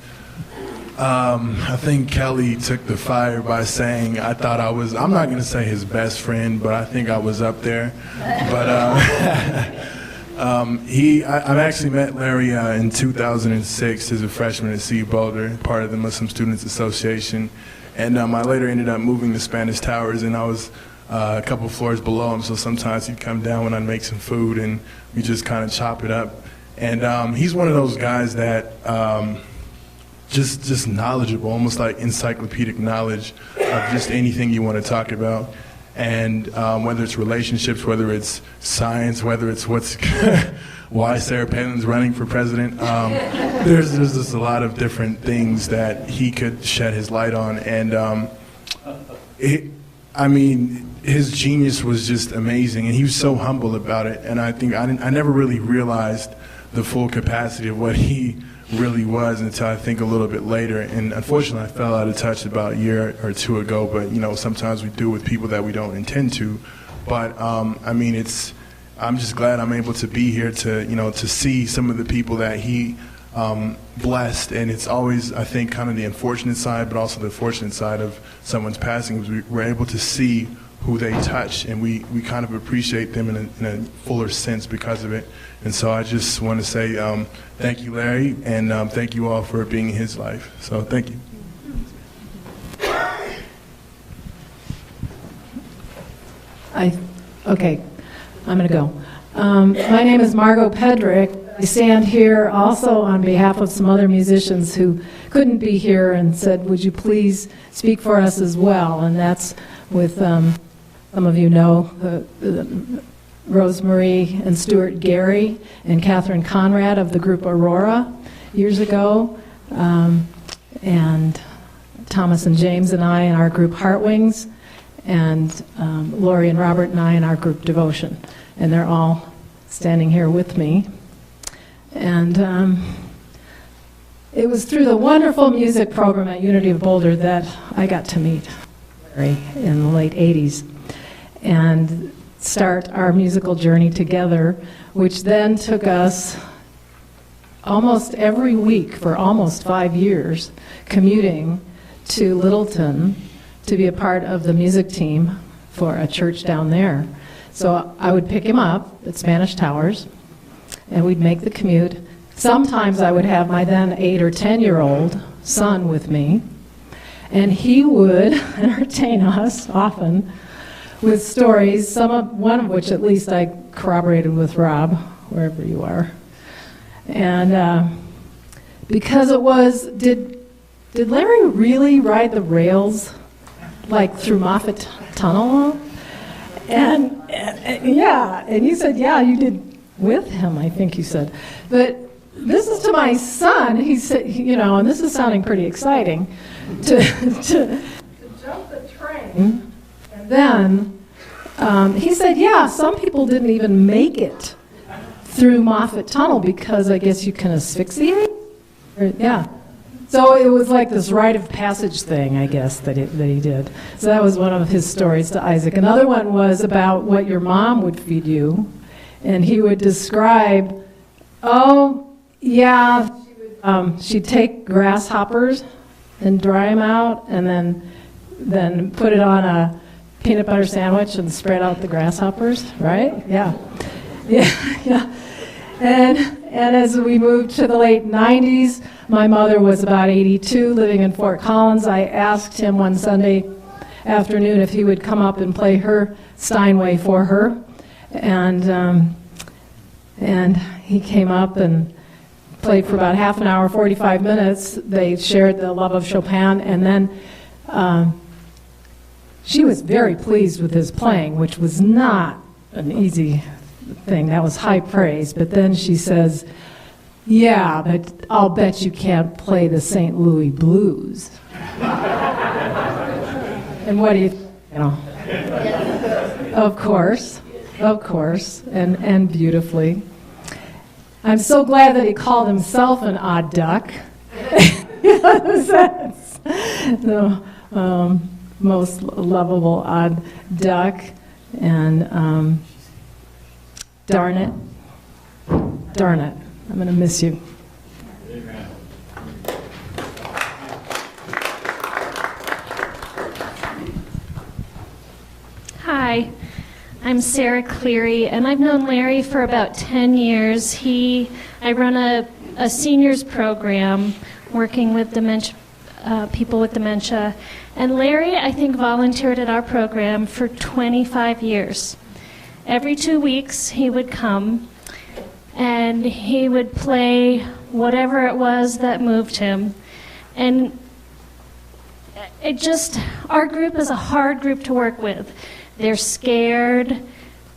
I think Kelly took the fire by saying I thought I was, I'm not going to say his best friend, but I think I was up there. But I've actually met Larry in 2006 as a freshman at Boulder, part of the Muslim Students Association. And I later ended up moving to Spanish Towers, and I was a couple floors below him, so sometimes he'd come down when I'd make some food, and we just kind of chop it up. And he's one of those guys that just knowledgeable, almost like encyclopedic knowledge of just anything you want to talk about. And whether it's relationships, whether it's science, whether it's why Sarah Palin's running for president, there's just a lot of different things that he could shed his light on. And his genius was just amazing, and he was so humble about it. And I think I never really realized the full capacity of what he really was until I think a little bit later. And unfortunately, I fell out of touch about a year or two ago, but sometimes we do with people that we don't intend to. But I'm just glad I'm able to be here to see some of the people that he blessed. And it's always, I think, kind of the unfortunate side, but also the fortunate side of someone's passing, is we're able to see who they touch, and we kind of appreciate them in a fuller sense because of it. And so I just want to say thank you, Larry, and thank you all for being in his life. So thank you. Okay, I'm going to go. My name is Margot Pedrick. I stand here also on behalf of some other musicians who couldn't be here and said, would you please speak for us as well? And that's with, some of you know, Rosemarie and Stuart Gary and Catherine Conrad of the group Aurora years ago, and Thomas and James and I in our group Heartwings, and Lori and Robert and I in our group Devotion. And they're all standing here with me. And it was through the wonderful music program at Unity of Boulder that I got to meet Larry in the late 80s and start our musical journey together, which then took us almost every week for almost 5 years, commuting to Littleton to be a part of the music team for a church down there. So I would pick him up at Spanish Towers, and we'd make the commute. Sometimes I would have my then 8 or 10-year-old son with me, and he would entertain us often with stories, one of which at least I corroborated with Rob, wherever you are. And because it was, did Larry really ride the rails like through Moffat Tunnel? And yeah, and he said, yeah, you did with him, I think he said. But this is to my son, he said, and this is sounding pretty exciting, to jump the train. And then he said, yeah, some people didn't even make it through Moffat Tunnel because I guess you can asphyxiate. Yeah. So it was like this rite of passage thing, I guess, that he did. So that was one of his stories to Isaac. Another one was about what your mom would feed you. And he would describe, she'd take grasshoppers and dry them out and then put it on a peanut butter sandwich and spread out the grasshoppers, right? Yeah. Yeah. And as we moved to the late 90s, my mother was about 82, living in Fort Collins. I asked him one Sunday afternoon if he would come up and play her Steinway for her. And he came up and played for about half an hour, 45 minutes. They shared the love of Chopin, and then she was very pleased with his playing, which was not an easy thing. That was high praise. But then she says, yeah, but I'll bet you can't play the St. Louis Blues. And what do you know? Of course, and beautifully. I'm so glad that he called himself an odd duck. The most lovable odd duck. And darn it, I'm going to miss you. Amen. Hi, I'm Sarah Cleary, and I've known Larry for about 10 years. I run a seniors program working with dementia, people with dementia, and Larry, I think, volunteered at our program for 25 years. Every 2 weeks, he would come, and he would play whatever it was that moved him. And our group is a hard group to work with. They're scared,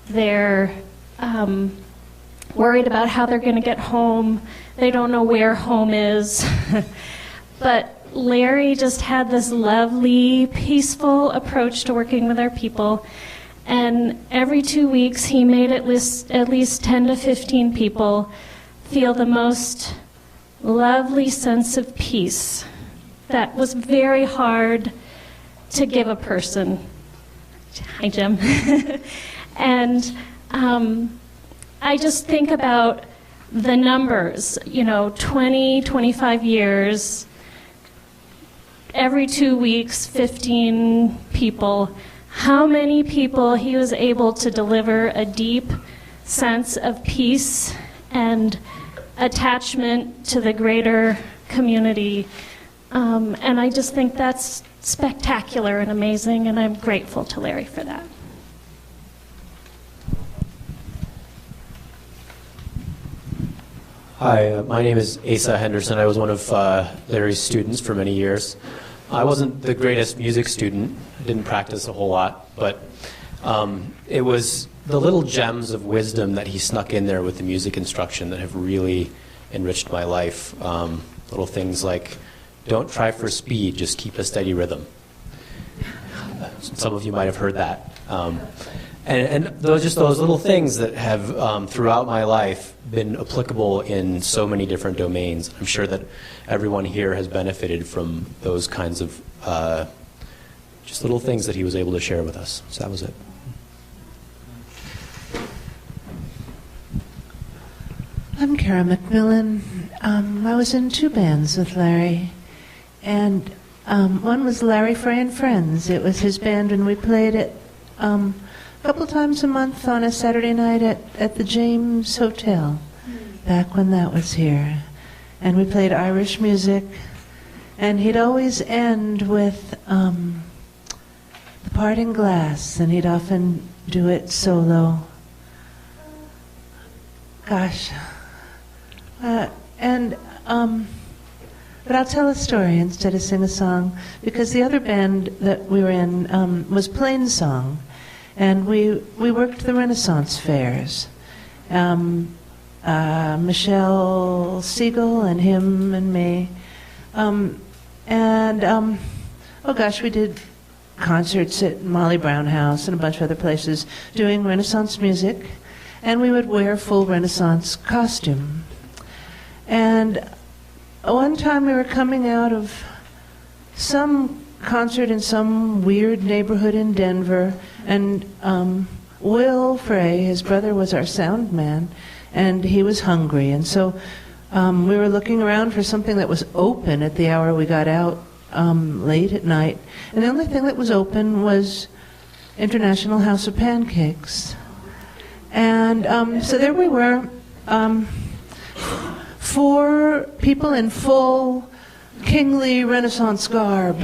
they're worried about how they're going to get home, they don't know where home is. But Larry just had this lovely, peaceful approach to working with our people. And every 2 weeks, he made at least 10 to 15 people feel the most lovely sense of peace that was very hard to give a person. Hi, Jim. And I just think about the numbers, 20, 25 years, every 2 weeks, 15 people. How many people he was able to deliver a deep sense of peace and attachment to the greater community. And I just think that's spectacular and amazing, and I'm grateful to Larry for that. Hi, my name is Asa Henderson. I was one of Larry's students for many years. I wasn't the greatest music student. I didn't practice a whole lot, but it was the little gems of wisdom that he snuck in there with the music instruction that have really enriched my life. Little things like, don't try for speed, just keep a steady rhythm. Some of you might have heard that. And those little things that have, throughout my life, been applicable in so many different domains. I'm sure that everyone here has benefited from those kinds of just little things that he was able to share with us. So that was it. I'm Kara McMillan. I was in 2 bands with Larry, and one was Larry Frey and Friends. It was his band, and we played it a couple times a month on a Saturday night at the James Hotel, back when that was here. And we played Irish music, and he'd always end with The Parting Glass, and he'd often do it solo. Gosh. But I'll tell a story instead of sing a song, because the other band that we were in was Plainsong, and we worked the Renaissance fairs. Michelle Siegel and him and me. Oh gosh, we did concerts at Molly Brown House and a bunch of other places doing Renaissance music, and we would wear full Renaissance costume. And one time we were coming out of some concert in some weird neighborhood in Denver, and Will Frey, his brother, was our sound man, and he was hungry. And so we were looking around for something that was open at the hour we got out late at night. And the only thing that was open was International House of Pancakes. And so there we were, 4 people in full kingly Renaissance garb.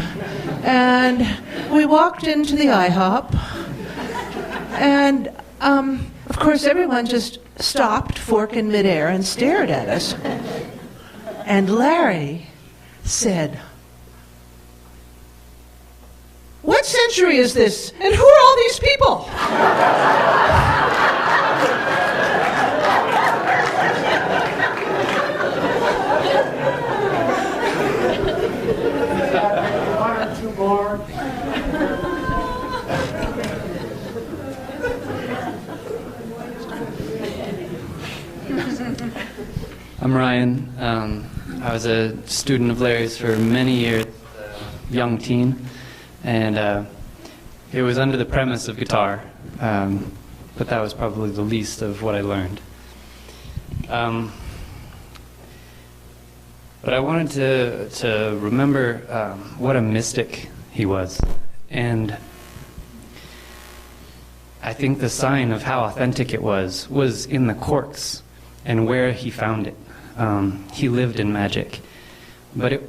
And we walked into the IHOP, and of course everyone just stopped, fork in midair, and stared at us. And Larry said, "What century is this? And who are all these people?" One or two more. I'm Ryan. I was a student of Larry's for many years, young teen, and it was under the premise of guitar, but that was probably the least of what I learned. But I wanted to remember what a mystic he was, and I think the sign of how authentic it was in the corks and where he found it. He lived in magic, but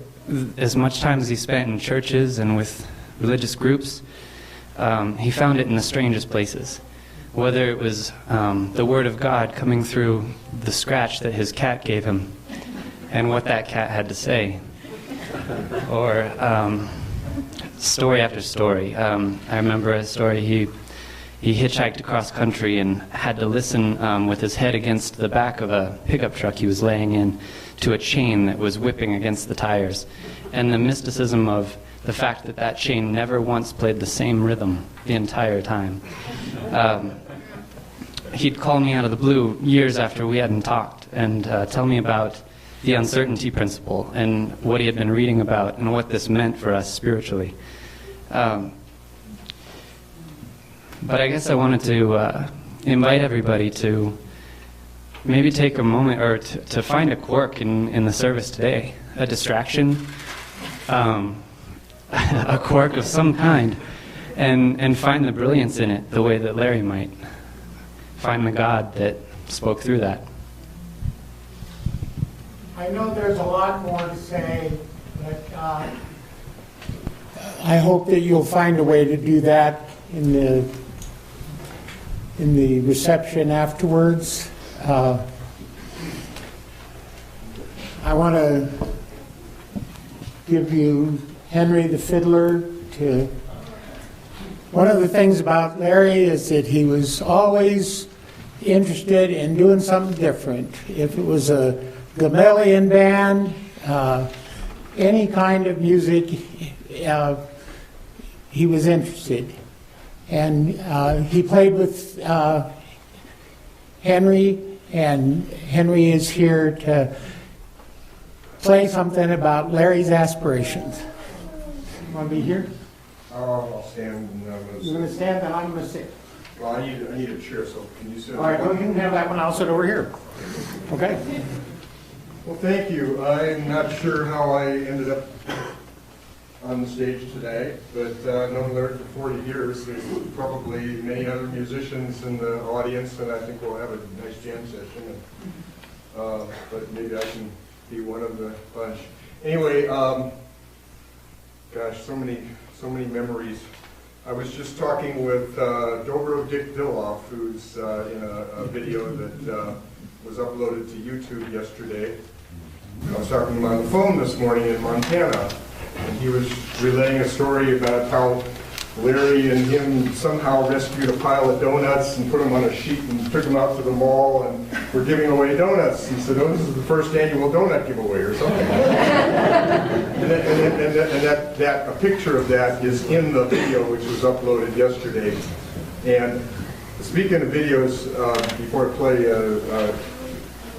as much time as he spent in churches and with religious groups, he found it in the strangest places. Whether it was the word of God coming through the scratch that his cat gave him and what that cat had to say, or story after story. I remember a story, he hitchhiked across country and had to listen with his head against the back of a pickup truck he was laying in to a chain that was whipping against the tires. And the mysticism of the fact that that chain never once played the same rhythm the entire time. He'd call me out of the blue years after we hadn't talked and tell me about the uncertainty principle and what he had been reading about and what this meant for us spiritually. But I guess I wanted to invite everybody to maybe take a moment or to find a quirk in the service today, a distraction, a quirk of some kind, and find the brilliance in it the way that Larry might. Find the God that spoke through that. I know there's a lot more to say, but I hope that you'll find a way to do that in the reception afterwards. I want to give you Henry the fiddler. One of the things about Larry is that he was always interested in doing something different. If it was a Gamaliel band, any kind of music, he was interested. And he played with Henry, and Henry is here to play something about Larry's aspirations. You want to be here? I'll stand. You're going to stand, and I'm going to sit. Well, I need a chair, so can you sit? All right, well, you can have that one. I'll sit over here. Okay. Well, thank you. I'm not sure how I ended up on the stage today, but I've known Larry for 40 years. There's probably many other musicians in the audience, and I think we'll have a nice jam session. But maybe I can be one of the bunch. Anyway, gosh, so many memories. I was just talking with Dobro Dick Dilloff, who's in a video that was uploaded to YouTube yesterday. I was talking to him on the phone this morning in Montana, and he was relaying a story about how Larry and him somehow rescued a pile of donuts and put them on a sheet and took them out to the mall and were giving away donuts. He said, "Oh, this is the first annual donut giveaway," or something. A picture of that is in the video, which was uploaded yesterday. And speaking of videos, before I play,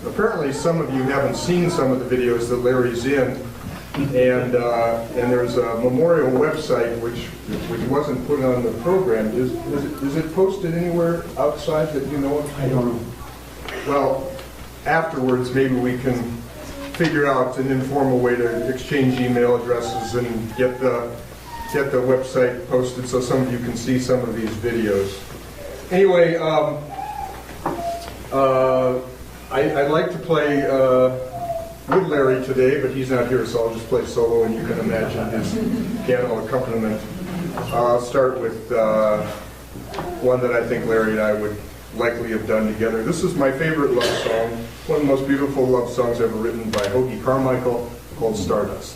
apparently some of you haven't seen some of the videos that Larry's in. And there's a memorial website which wasn't put on the program. Is it posted anywhere outside that you know of? I don't know. Well, afterwards maybe we can figure out an informal way to exchange email addresses and get the website posted so some of you can see some of these videos. Anyway, I'd like to play with Larry today, but he's not here, so I'll just play solo, and you can imagine his piano accompaniment. I'll start with one that I think Larry and I would likely have done together. This is my favorite love song, one of the most beautiful love songs ever written by Hoagie Carmichael, called Stardust.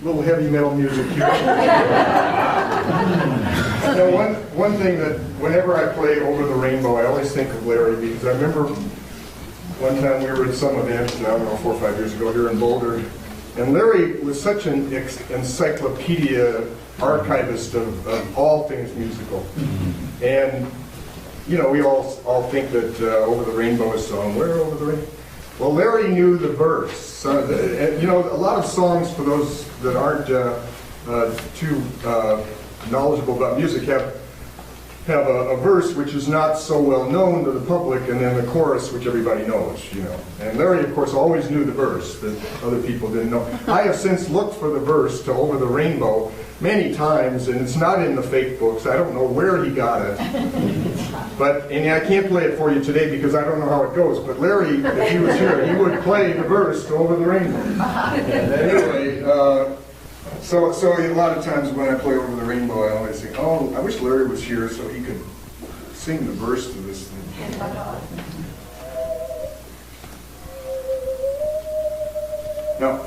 Little heavy metal music here. One thing that whenever I play Over the Rainbow, I always think of Larry, because I remember one time we were at some event, I don't know, 4 or 5 years ago here in Boulder, and Larry was such an encyclopedia archivist of all things musical. And, you know, we all think that Over the Rainbow is sung, where Over the Rainbow? Well, Larry knew the verse. You know, a lot of songs, for those that aren't too knowledgeable about music, have a verse which is not so well known to the public, and then the chorus, which everybody knows, you know. And Larry, of course, always knew the verse that other people didn't know. I have since looked for the verse to Over the Rainbow many times, and it's not in the fake books. I don't know where he got it. And I can't play it for you today because I don't know how it goes. But Larry, if he was here, he would play the verse to Over the Rainbow. Anyway, so a lot of times when I play Over the Rainbow, I always think, oh, I wish Larry was here so he could sing the verse to this thing. Now,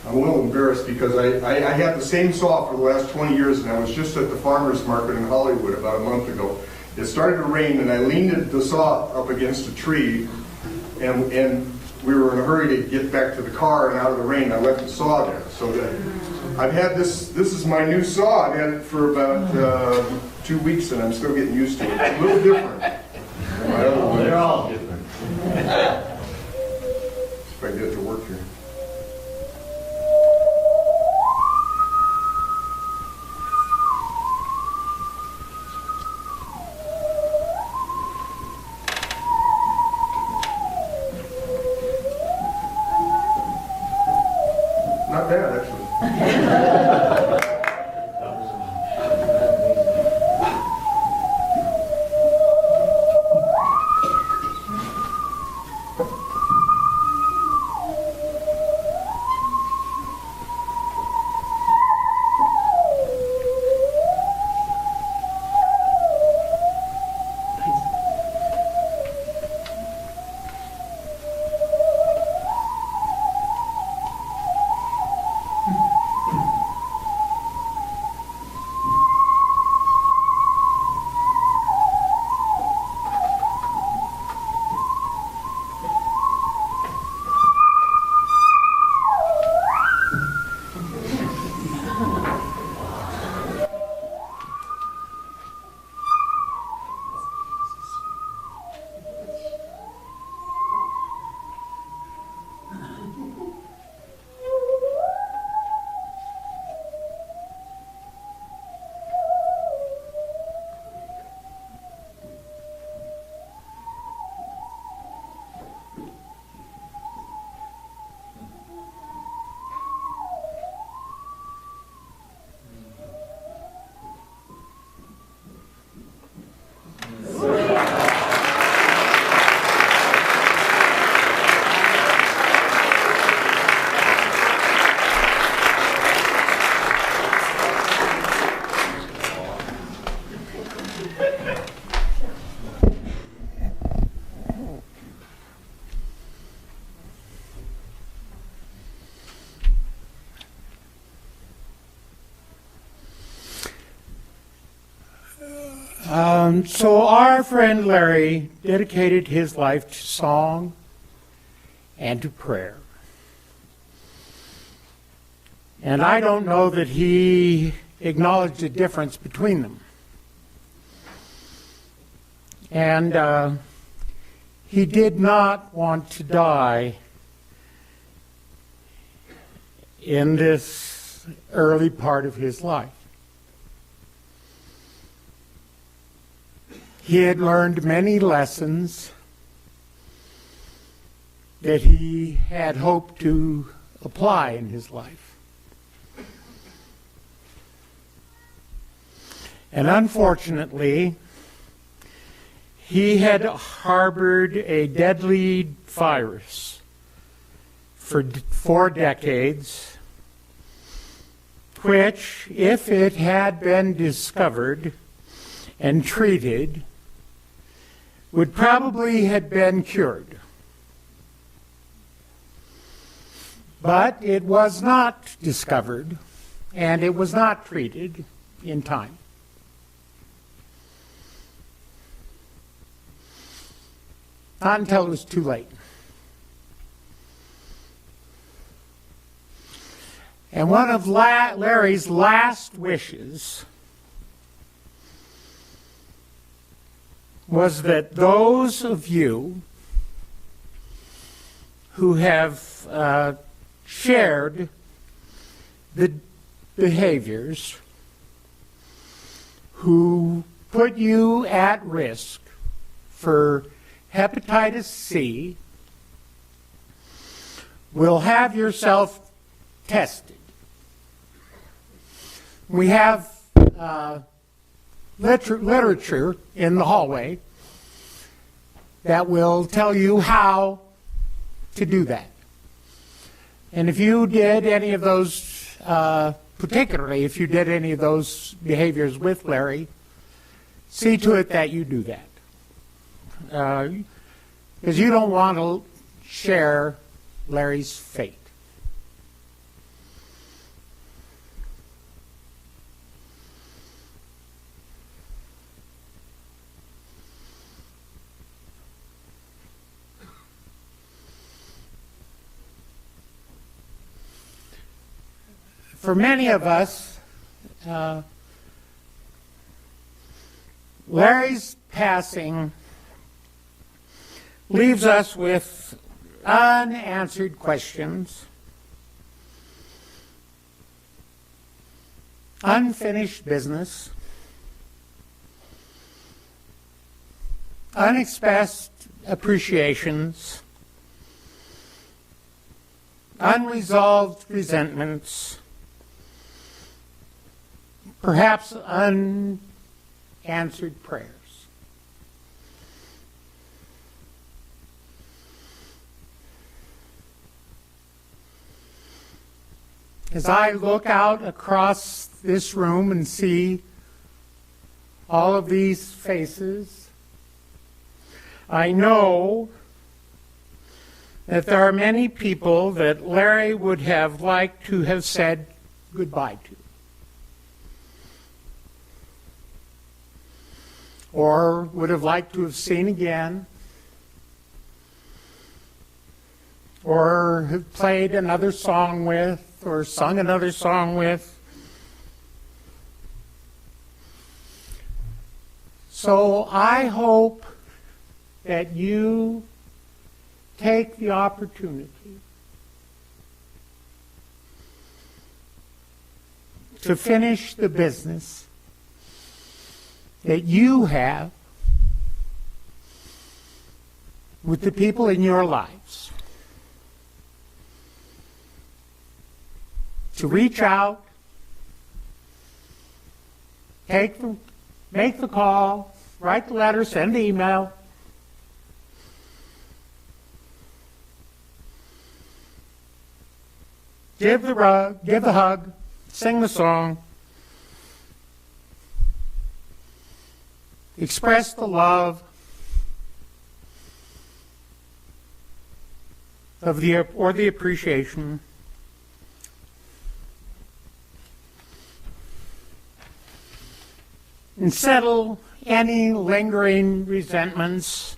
I'm a little embarrassed because I had the same saw for the last 20 years, and I was just at the farmer's market in Hollywood about a month ago. It started to rain, and I leaned the saw up against a tree, and we were in a hurry to get back to the car and out of the rain. I left the saw there. So I've had this is my new saw. I've had it for about 2 weeks, and I'm still getting used to it. It's a little different than my other one. They're all different. If I get it to work here. So our friend Larry dedicated his life to song and to prayer. And I don't know that he acknowledged the difference between them. And he did not want to die in this early part of his life. He had learned many lessons that he had hoped to apply in his life. And unfortunately, he had harbored a deadly virus for 4 decades, which, if it had been discovered and treated, would probably have been cured. But it was not discovered, and it was not treated in time. Not until it was too late. And one of Larry's last wishes was that those of you who have shared the behaviors, who put you at risk for hepatitis C, will have yourself tested. We have literature in the hallway that will tell you how to do that. And if you did any of those, particularly if you did any of those behaviors with Larry, see to it that you do that. Because you don't want to share Larry's fate. For many of us, Larry's passing leaves us with unanswered questions, unfinished business, unexpressed appreciations, unresolved resentments, perhaps unanswered prayers. As I look out across this room and see all of these faces, I know that there are many people that Larry would have liked to have said goodbye to, or would have liked to have seen again, or have played another song with, or sung another song with. So I hope that you take the opportunity to finish the business that you have with the people in your lives. To reach out, make the call, write the letter, send the email. Give the hug, sing the song, express the love of the appreciation. And settle any lingering resentments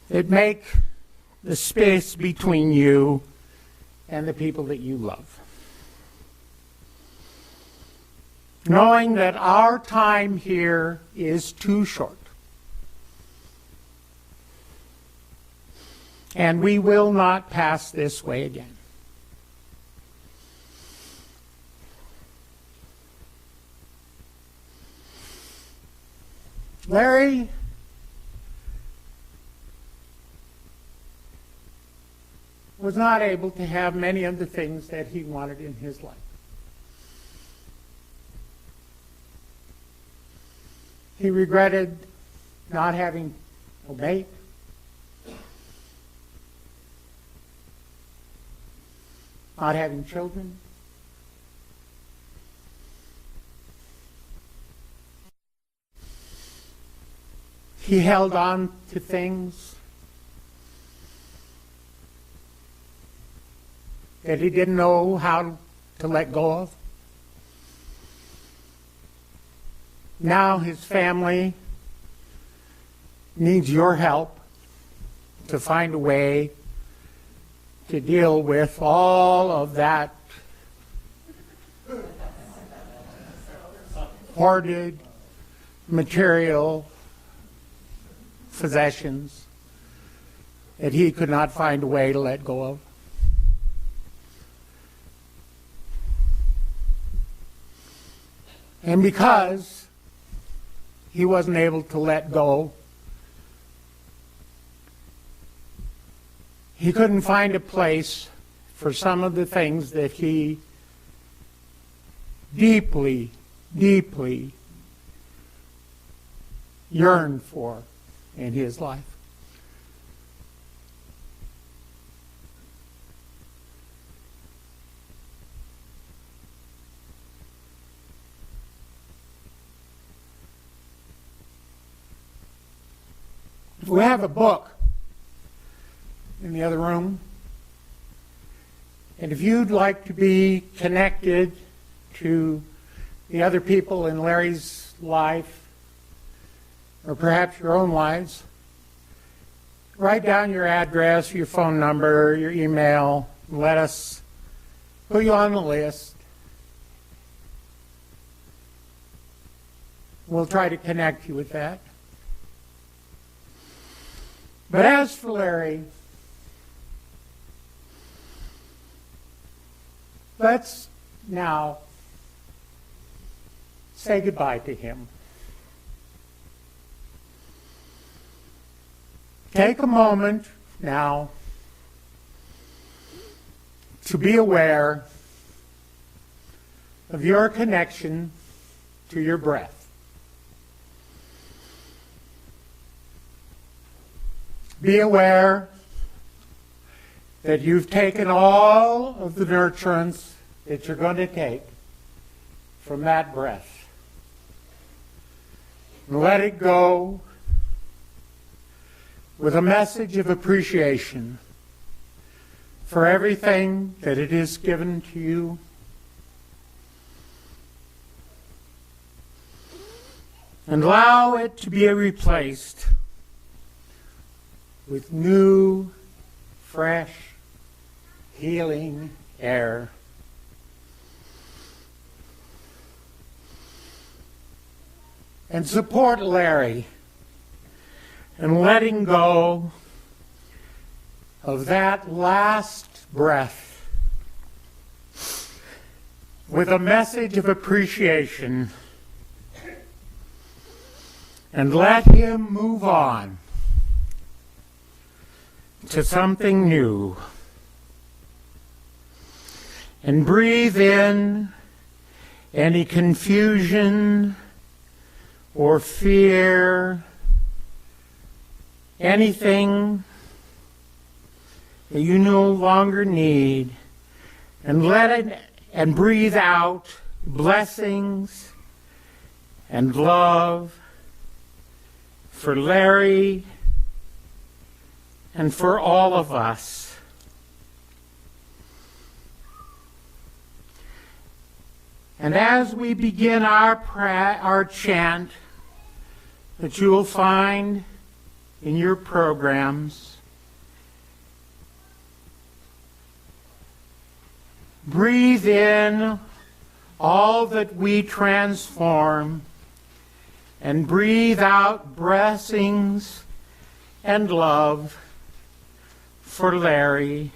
that make the space between you and the people that you love. Knowing that our time here is too short. And we will not pass this way again. Larry was not able to have many of the things that he wanted in his life. He regretted not having a mate, not having children. He held on to things that he didn't know how to let go of. Now his family needs your help to find a way to deal with all of that hoarded material possessions that he could not find a way to let go of. And because he wasn't able to let go, he couldn't find a place for some of the things that he deeply, deeply yearned for in his life. We have a book in the other room, and if you'd like to be connected to the other people in Larry's life, or perhaps your own lives, write down your address, your phone number, your email, and let us put you on the list. We'll try to connect you with that. But as for Larry, let's now say goodbye to him. Take a moment now to be aware of your connection to your breath. Be aware that you've taken all of the nurturance that you're going to take from that breath. And let it go with a message of appreciation for everything that it has given to you. And allow it to be replaced with new, fresh, healing air. And support Larry in letting go of that last breath with a message of appreciation, and let him move on to something new. And breathe in any confusion or fear, anything that you no longer need, and let it, and breathe out blessings and love for Larry and for all of us. And as we begin our chant that you will find in your programs. Breathe in all that we transform, and breathe out blessings and love for Larry,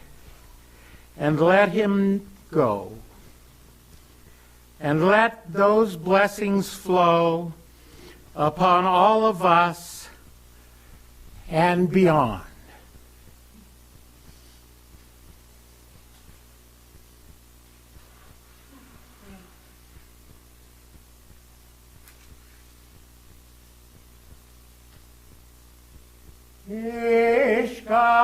and let him go. And let those blessings flow upon all of us and beyond. Ishka